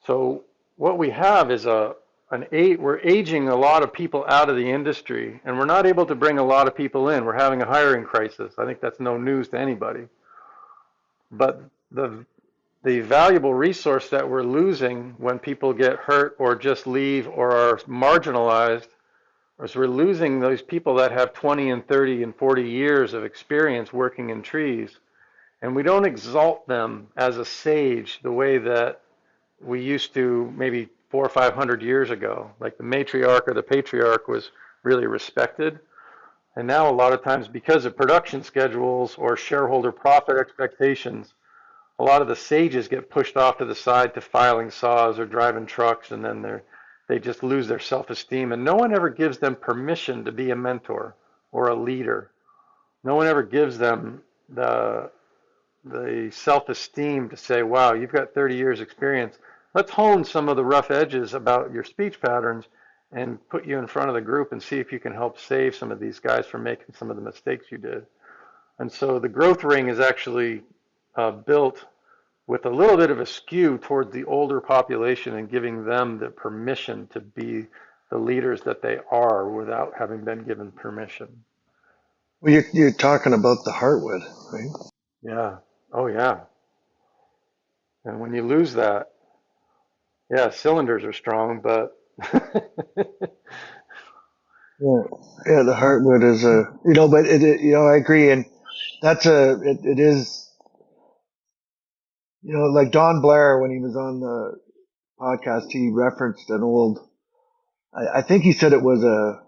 So what we have is we're aging a lot of people out of the industry, and we're not able to bring a lot of people in. We're having a hiring crisis. I think that's no news to anybody. But the valuable resource that we're losing when people get hurt or just leave or are marginalized is we're losing those people that have 20 and 30 and 40 years of experience working in trees. And we don't exalt them as a sage the way that we used to maybe 400 or 500 years ago. Like the matriarch or the patriarch was really respected. And now a lot of times, because of production schedules or shareholder profit expectations, a lot of the sages get pushed off to the side to filing saws or driving trucks, and then they just lose their self-esteem. And no one ever gives them permission to be a mentor or a leader. No one ever gives them the self-esteem to say, wow, you've got 30 years experience. Let's hone some of the rough edges about your speech patterns and put you in front of the group and see if you can help save some of these guys from making some of the mistakes you did. And so the growth ring is actually built with a little bit of a skew towards the older population and giving them the permission to be the leaders that they are without having been given permission. Well, you're talking about the heartwood, right? Yeah. Oh, yeah. And when you lose that, yeah, cylinders are strong, but Yeah, the heartwood is but I agree, and that's it is, like Don Blair when he was on the podcast, he referenced an old, I think he said it was a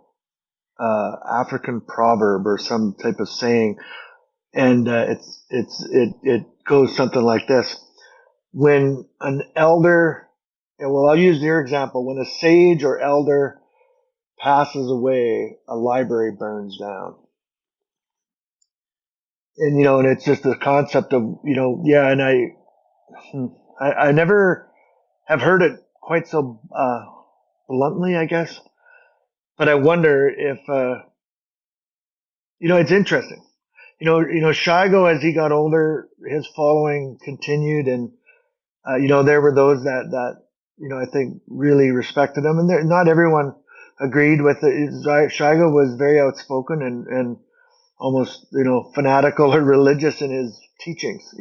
African proverb or some type of saying, and it goes something like this: when an elder, well, I'll use your example, when a sage or elder passes away, a library burns down. And and it's just the concept of yeah, and I never have heard it quite so bluntly, I guess, but I wonder if it's interesting. Shigo, as he got older, his following continued, and there were those that I think really respected him, and not everyone agreed with it. Shigo was very outspoken and almost fanatical or religious in his teachings,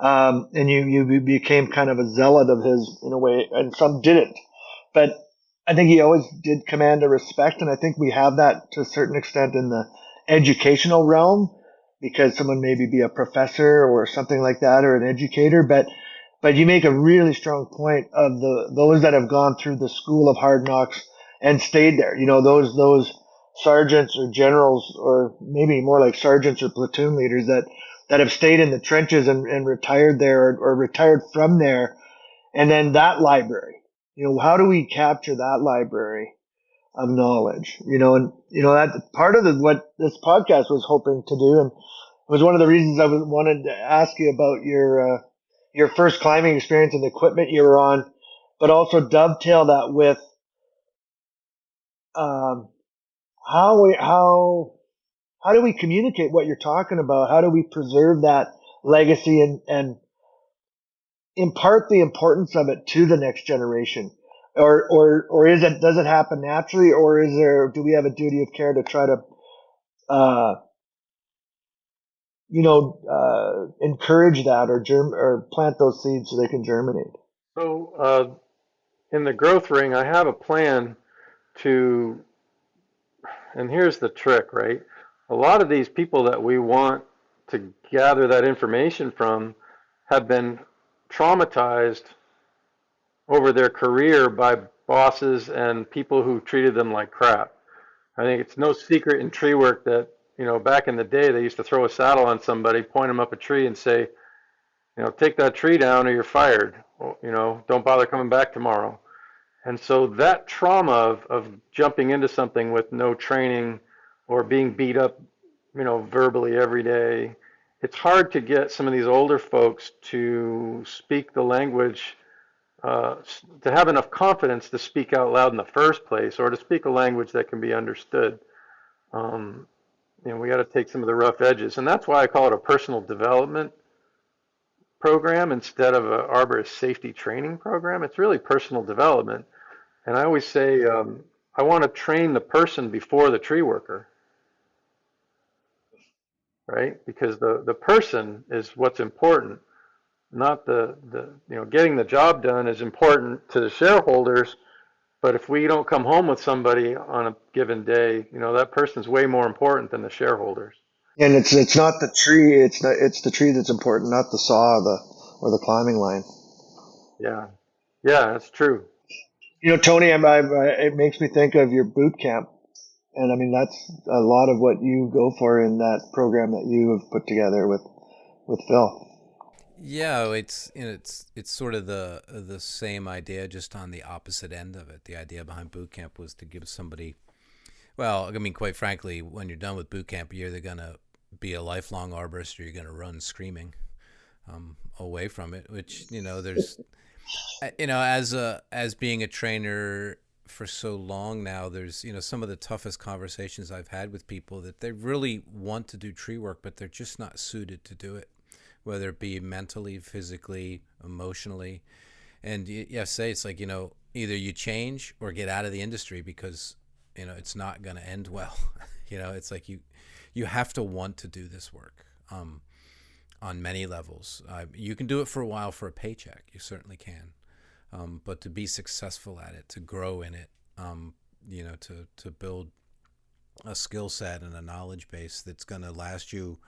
and you became kind of a zealot of his in a way, and some didn't, but I think he always did command a respect, and I think we have that to a certain extent in the educational realm, because someone maybe be a professor or something like that, or an educator, but you make a really strong point of those that have gone through the school of hard knocks and stayed there. Those sergeants or generals, or maybe more like sergeants or platoon leaders that have stayed in the trenches and retired there, or retired from there. And then that library, how do we capture that library of knowledge? And that part of what this podcast was hoping to do, and it was one of the reasons I wanted to ask you about your first climbing experience and the equipment you were on, but also dovetail that with how do we communicate what you're talking about? How do we preserve that legacy and impart the importance of it to the next generation? Or does it happen naturally, or do we have a duty of care to try to encourage that, or plant those seeds so they can germinate? So in the growth ring, I have a plan to, and here's the trick, right? A lot of these people that we want to gather that information from have been traumatized over their career by bosses and people who treated them like crap. I think it's no secret in tree work that, back in the day, they used to throw a saddle on somebody, point them up a tree and say, take that tree down or you're fired. Don't bother coming back tomorrow. And so that trauma of jumping into something with no training or being beat up, verbally every day. It's hard to get some of these older folks to speak the language, to have enough confidence to speak out loud in the first place, or to speak a language that can be understood. Um, we got to take some of the rough edges, and that's why I call it a personal development program instead of an arborist safety training program. It's really personal development, and I always say I want to train the person before the tree worker, right? Because the person is what's important, not the getting the job done is important to the shareholders. But if we don't come home with somebody on a given day, that person's way more important than the shareholders. And it's not the tree. It's the tree that's important, not the saw or the climbing line. Yeah, yeah, that's true. Tony, it makes me think of your boot camp. And I mean, that's a lot of what you go for in that program that you have put together with Phil. Yeah, it's sort of the same idea, just on the opposite end of it. The idea behind boot camp was to give somebody, well, I mean, quite frankly, when you're done with boot camp, you're either gonna be a lifelong arborist or you're gonna run screaming away from it. Which there's, as being a trainer for so long now, there's some of the toughest conversations I've had with people that they really want to do tree work, but they're just not suited to do it, whether it be mentally, physically, emotionally. And say it's like, either you change or get out of the industry, because it's not going to end well. It's like you have to want to do this work on many levels. You can do it for a while for a paycheck. You certainly can. But to be successful at it, to grow in it, to build a skill set and a knowledge base that's going to last you,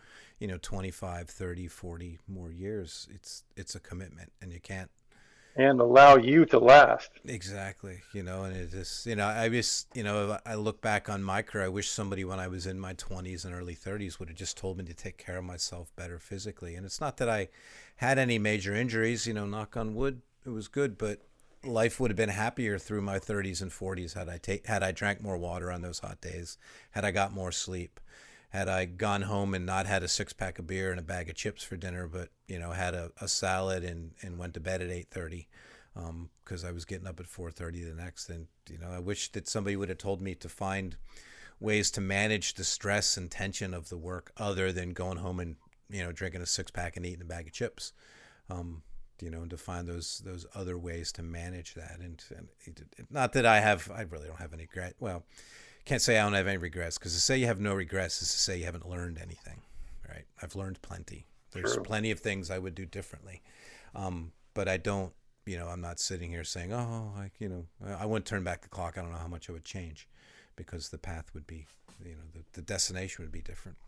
25, 30, 40 more years, it's a commitment, and you can't. And allow you to last. Exactly. And it is, I look back on my career, I wish somebody when I was in my 20s and early 30s would have just told me to take care of myself better physically. And it's not that I had any major injuries, knock on wood, it was good, but life would have been happier through my 30s and 40s had I drank more water on those hot days, had I got more sleep, had I gone home and not had a 6-pack of beer and a bag of chips for dinner, but had a salad and went to bed at 8:30 because I was getting up at 4:30 the next. And I wish that somebody would have told me to find ways to manage the stress and tension of the work other than going home and drinking a 6-pack and eating a bag of chips. And to find those other ways to manage that. And not that I really don't have any regret. Well, can't say I don't have any regrets, because to say you have no regrets is to say you haven't learned anything, right? I've learned plenty. There's True. Plenty of things I would do differently. But I don't, I'm not sitting here saying, oh, I wouldn't turn back the clock. I don't know how much I would change, because the path would be, the destination would be different.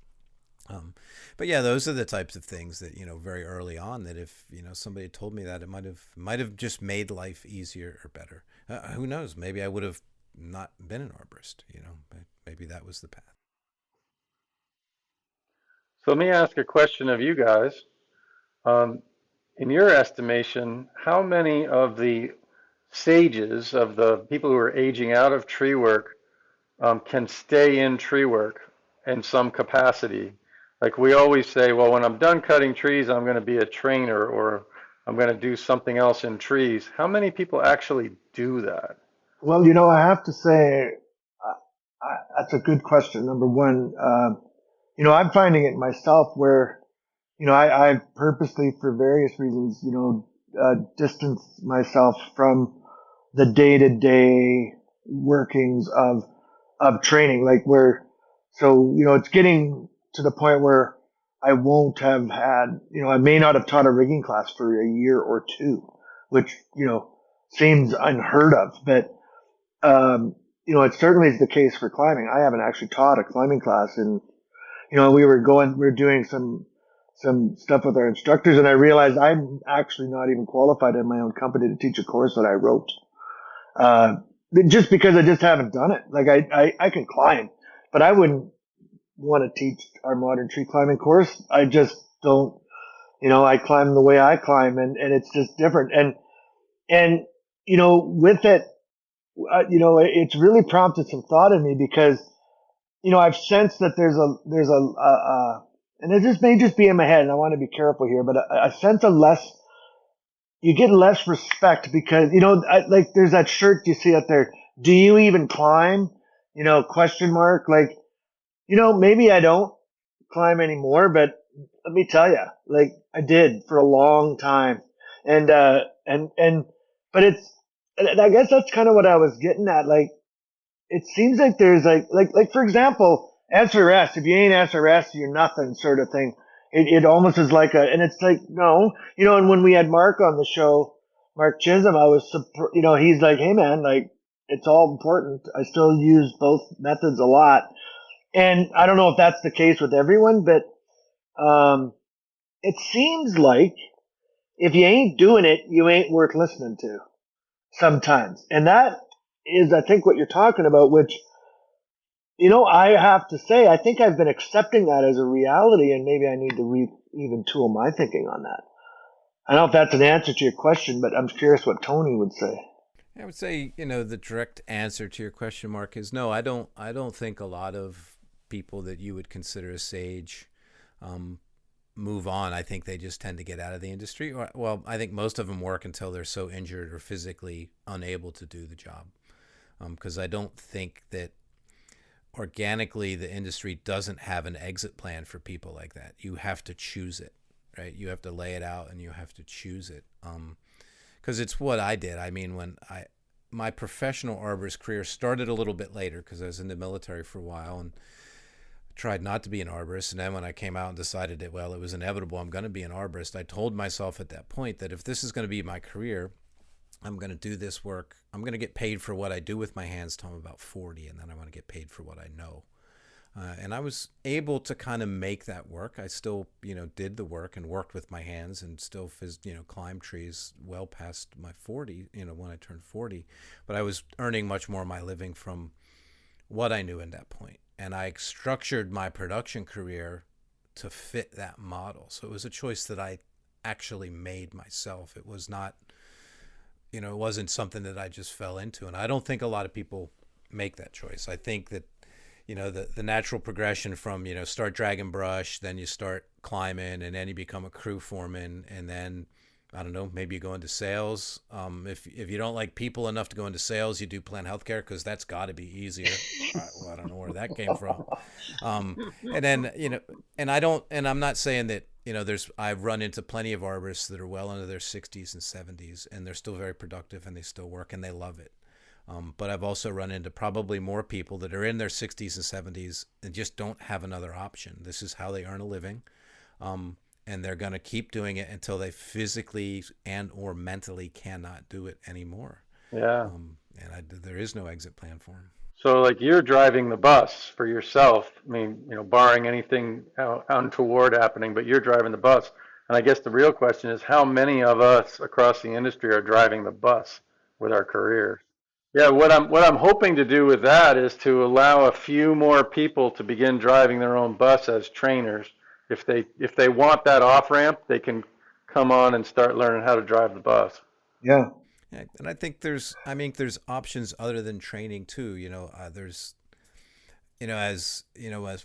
But yeah, those are the types of things that, very early on, that if, somebody had told me that, it might have just made life easier or better. Who knows? Maybe I would have not been an arborist, but maybe that was the path. So let me ask a question of you guys. In your estimation, how many of the sages, of the people who are aging out of tree work, can stay in tree work in some capacity? Like we always say, well, when I'm done cutting trees, I'm going to be a trainer, or I'm going to do something else in trees. How many people actually do that? Well, I have to say, that's a good question. Number one, I'm finding it myself where, I've purposely, for various reasons, distanced myself from the day-to-day workings of training, like it's getting to the point where I won't have had, I may not have taught a rigging class for a year or two, which, seems unheard of, but, it certainly is the case for climbing. I haven't actually taught a climbing class, and, we were doing some stuff with our instructors, and I realized I'm actually not even qualified in my own company to teach a course that I wrote. Just because I just haven't done it. Like I can climb, but I wouldn't want to teach our modern tree climbing course. I just don't, I climb the way I climb, and it's just different. And, with it, it's really prompted some thought in me, because I've sensed that and this may just be in my head, and I want to be careful here, but I sense you get less respect because, like there's that shirt you see out there. Do you even climb? Question mark. Like, maybe I don't climb anymore, but let me tell you, like I did for a long time. And but and I guess that's kind of what I was getting at. Like, it seems like there's like for example, SRS. If you ain't SRS, you're nothing, sort of thing. It almost is like and it's like no, And when we had Mark on the show, Mark Chisholm, he's like, hey man, like it's all important. I still use both methods a lot, and I don't know if that's the case with everyone, but it seems like if you ain't doing it, you ain't worth listening to sometimes, and that is, I think, what you're talking about, which I have to say, I think I've been accepting that as a reality, and maybe I need to even tool my thinking on that. I don't know if that's an answer to your question, but I'm curious what Tony would say. I would say, the direct answer to your question, Mark, is no. I don't think a lot of people that you would consider a sage move on. I think they just tend to get out of the industry. Well, I think most of them work until they're so injured or physically unable to do the job. Because I don't think that organically the industry doesn't have an exit plan for people like that. You have to choose it, right? You have to lay it out and you have to choose it. Because it's what I did. I mean, my professional arborist career started a little bit later because I was in the military for a while and tried not to be an arborist. And then when I came out and decided that, well, it was inevitable, I'm going to be an arborist, I told myself at that point that if this is going to be my career, I'm going to do this work. I'm going to get paid for what I do with my hands till I'm about 40, and then I want to get paid for what I know. And I was able to kind of make that work. I still, did the work and worked with my hands and still, climbed trees well past my 40, when I turned 40. But I was earning much more of my living from what I knew at that point. And I structured my production career to fit that model. So it was a choice that I actually made myself. It was not, it wasn't something that I just fell into. And I don't think a lot of people make that choice. I think that, the natural progression from, start dragging brush, then you start climbing, and then you become a crew foreman. And then, I don't know, maybe you go into sales. If you don't like people enough to go into sales, you do plant healthcare because that's got to be easier. Well, I don't know where that came from. And then, and I'm not saying that, I've run into plenty of arborists that are well into their 60s and 70s, and they're still very productive and they still work and they love it. But I've also run into probably more people that are in their 60s and 70s and just don't have another option. This is how they earn a living. And they're going to keep doing it until they physically and or mentally cannot do it anymore. Yeah. There is no exit plan for them. So like you're driving the bus for yourself. I mean, barring anything untoward happening, but you're driving the bus. And I guess the real question is how many of us across the industry are driving the bus with our careers? Yeah, what I'm hoping to do with that is to allow a few more people to begin driving their own bus as trainers. If they want that off ramp, they can come on and start learning how to drive the bus. Yeah. Yeah, and I think there's options other than training too. There's, as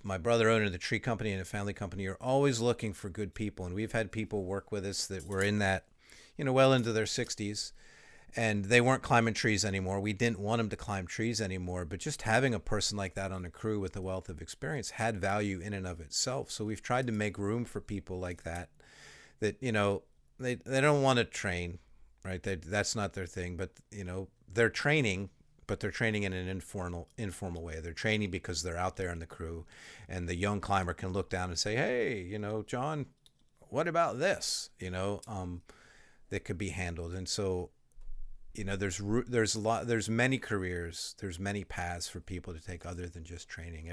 my brother owner of the tree company and a family company, you're always looking for good people. And we've had people work with us that were in that, well into their 60s, and they weren't climbing trees anymore. We didn't want them to climb trees anymore, but just having a person like that on a crew with a wealth of experience had value in and of itself. So we've tried to make room for people like that, they don't want to train, right? That's not their thing, but they're training, but they're training in an informal way. They're training because they're out there in the crew, and the young climber can look down and say, hey, John, what about this? That could be handled. And so, there's many careers, there's many paths for people to take other than just training.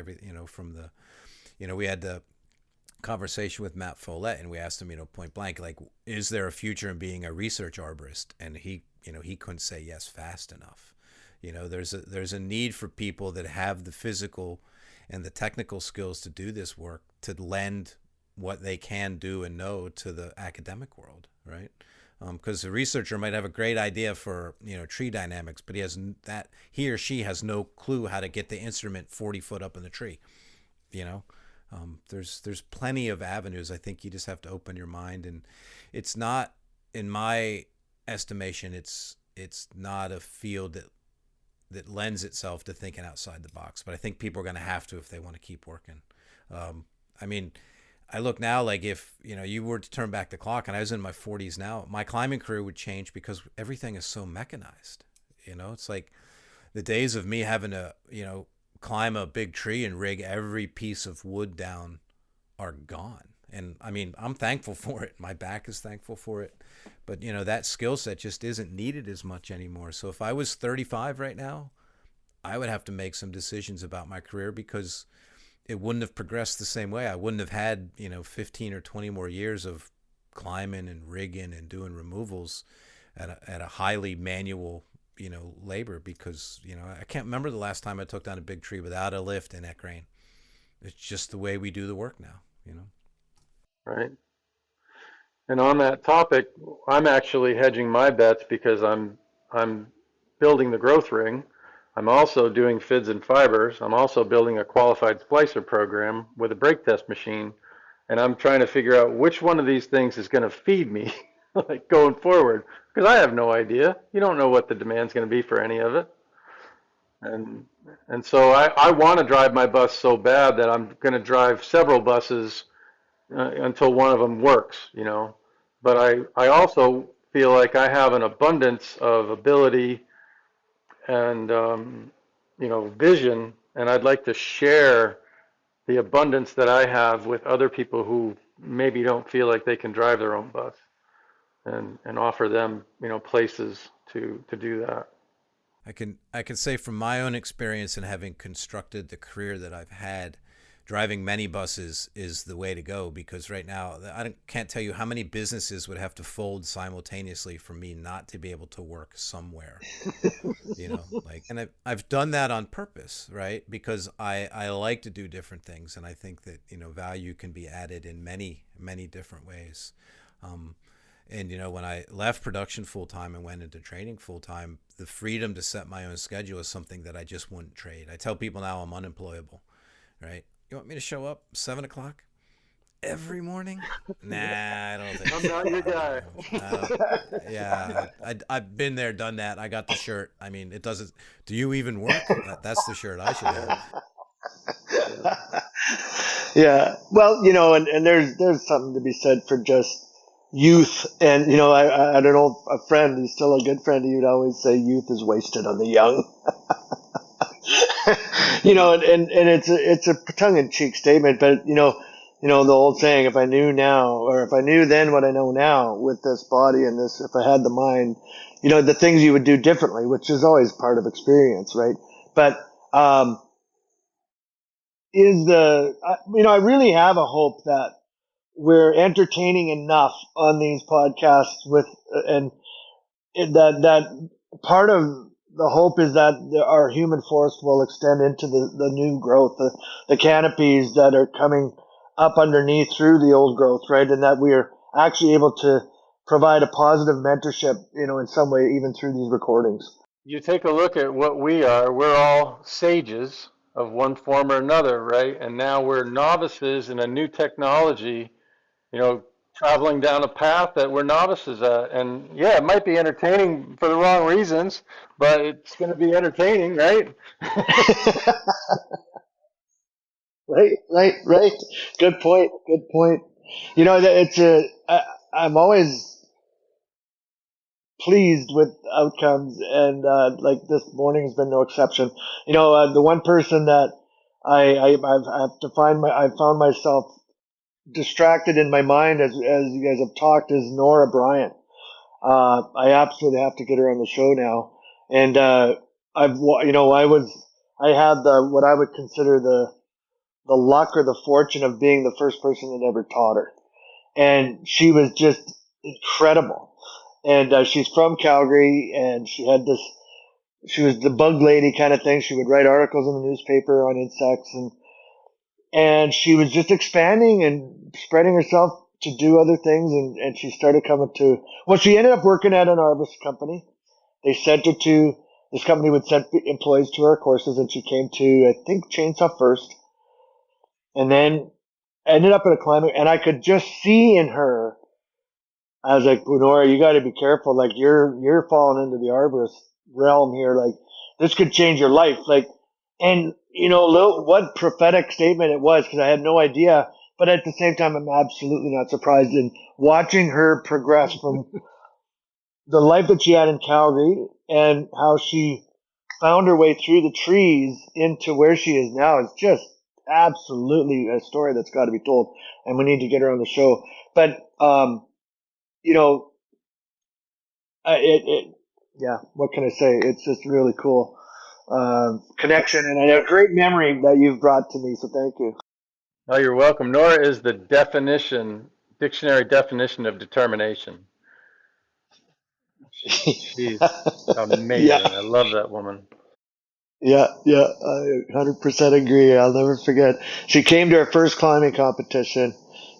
From the, we had the conversation with Matt Follett, and we asked him, point blank, like, is there a future in being a research arborist? And he couldn't say yes fast enough. There's a need for people that have the physical and the technical skills to do this work, to lend what they can do and know to the academic world, right? Because the researcher might have a great idea for tree dynamics, but he or she has no clue how to get the instrument 40 foot up in the tree. You know, there's plenty of avenues. I think you just have to open your mind, and it's not, in my estimation, it's not a field that lends itself to thinking outside the box. But I think people are going to have to if they want to keep working. I mean, I look now, like, if you were to turn back the clock and I was in my 40s now, my climbing career would change because everything is so mechanized. It's like the days of me having to climb a big tree and rig every piece of wood down are gone. And I mean, I'm thankful for it. My back is thankful for it. But that skill set just isn't needed as much anymore. So if I was 35 right now, I would have to make some decisions about my career, because it wouldn't have progressed the same way. I wouldn't have had 15 or 20 more years of climbing and rigging and doing removals at a highly manual labor, because I can't remember the last time I took down a big tree without a lift and a crane. It's just the way we do the work now. Right. And on that topic, I'm actually hedging my bets, because I'm building the growth ring. I'm also doing FIDs and fibers. I'm also building a qualified splicer program with a brake test machine. And I'm trying to figure out which one of these things is going to feed me like going forward, because I have no idea. You don't know what the demand's going to be for any of it. And so I want to drive my bus so bad that I'm going to drive several buses until one of them works, But I also feel like I have an abundance of ability and vision, and I'd like to share the abundance that I have with other people who maybe don't feel like they can drive their own bus, and offer them places to do that. I can say from my own experience in having constructed the career that I've had, driving many buses is the way to go, because right now can't tell you how many businesses would have to fold simultaneously for me not to be able to work somewhere. And I've done that on purpose, right? Because I like to do different things, and I think that value can be added in many, many different ways. And when I left production full time and went into training full time, the freedom to set my own schedule is something that I just wouldn't trade. I tell people now I'm unemployable, right? You want me to show up 7 o'clock every morning? Nah, I don't think I'm not your guy. Yeah, I've been there, done that. I got the shirt. I mean, it doesn't. Do you even work? That's the shirt I should have. Yeah. Well, and there's something to be said for just youth. And, I had a friend who's still a good friend, who'd always say youth is wasted on the young. And it's a tongue-in-cheek statement, but the old saying, if I knew now, or if I knew then what I know now with this body and this, if I had the mind, the things you would do differently, which is always part of experience, right? But I really have a hope that we're entertaining enough on these podcasts and that part of the hope is that our human forest will extend into the new growth, the canopies that are coming up underneath through the old growth, right? And that we're actually able to provide a positive mentorship, in some way, even through these recordings. You take a look at what we are. We're all sages of one form or another, right? And now we're novices in a new technology, traveling down a path that we're novices at. And yeah, it might be entertaining for the wrong reasons, but it's going to be entertaining, right? Right. Good point. I'm always pleased with outcomes, and like this morning has been no exception. The one person that I found myself distracted in my mind as you guys have talked is Nora Bryant. I absolutely have to get her on the show now. And I had what I would consider the luck or the fortune of being the first person that ever taught her. And she was just incredible. And she's from Calgary, and she was the bug lady kind of thing. She would write articles in the newspaper on insects, and she was just expanding and spreading herself to do other things, and she started coming to, well, she ended up working at an arborist company. They sent her to, this company would send employees to her courses, and she came to, I think, Chainsaw first, and then ended up at a climbing, and I could just see in her, I was like, Nora, you got to be careful. Like, you're falling into the arborist realm here. Like, this could change your life. Like, and what prophetic statement it was, because I had no idea. But at the same time, I'm absolutely not surprised in watching her progress from the life that she had in Calgary and how she found her way through the trees into where she is now. It's just absolutely a story that's got to be told, and we need to get her on the show. But yeah, what can I say? It's just really cool connection, and a great memory that you've brought to me. So thank you. Oh, you're welcome. Nora is the dictionary definition of determination. She's amazing. Yeah. I love that woman. Yeah, I 100% agree. I'll never forget. She came to her first climbing competition,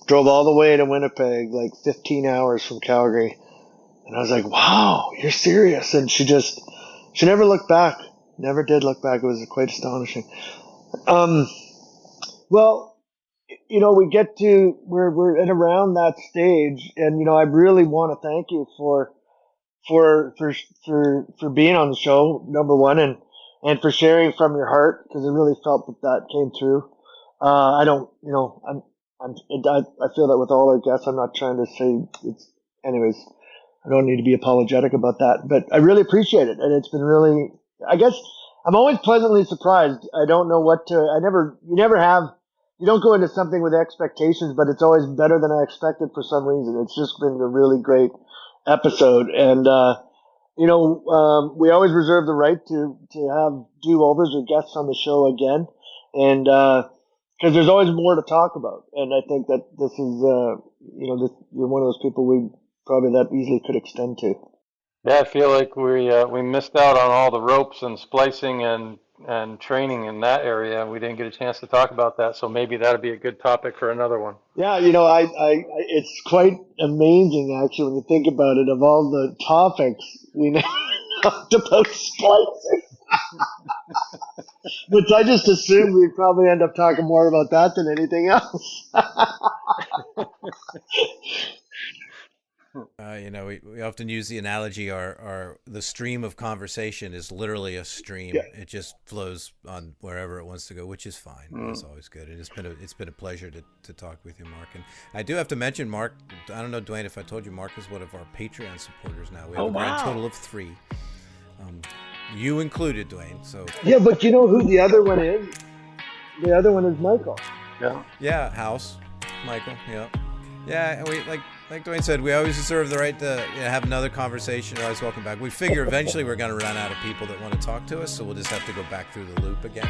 drove all the way to Winnipeg, like 15 hours from Calgary. And I was like, wow, you're serious. And she never looked back. Never did look back. It was quite astonishing. Well, we're at around that stage. And, I really want to thank you for being on the show, number one, and for sharing from your heart, because I really felt that came through. I feel that with all our guests. I'm not trying to say it's, anyways, I don't need to be apologetic about that, but I really appreciate it. And it's been really, I guess I'm always pleasantly surprised. I don't know you don't go into something with expectations, but it's always better than I expected for some reason. It's just been a really great episode. And, we always reserve the right to have do-overs or guests on the show again. And, cause there's always more to talk about. And I think that this is, you're one of those people we probably that easily could extend to. Yeah, I feel like we missed out on all the ropes and splicing and training in that area. We didn't get a chance to talk about that, so maybe that'd be a good topic for another one. Yeah, it's quite amazing actually when you think about it. Of all the topics we never talked about splicing, which I just assumed we'd probably end up talking more about that than anything else. We often use the analogy, the stream of conversation is literally a stream. Yeah. It just flows on wherever it wants to go, which is fine. It's always good. And it's been a pleasure to talk with you, Mark. And I do have to mention, Mark, I don't know, Dwayne, if I told you, Mark is one of our Patreon supporters now. We have a grand total of 3. You included, Dwayne. So yeah, but you know who the other one is? The other one is Michael. Yeah, House, Michael. Yeah. And we like Dwayne said, we always reserve the right to have another conversation. You're always welcome back. We figure eventually we're going to run out of people that want to talk to us, so we'll just have to go back through the loop again.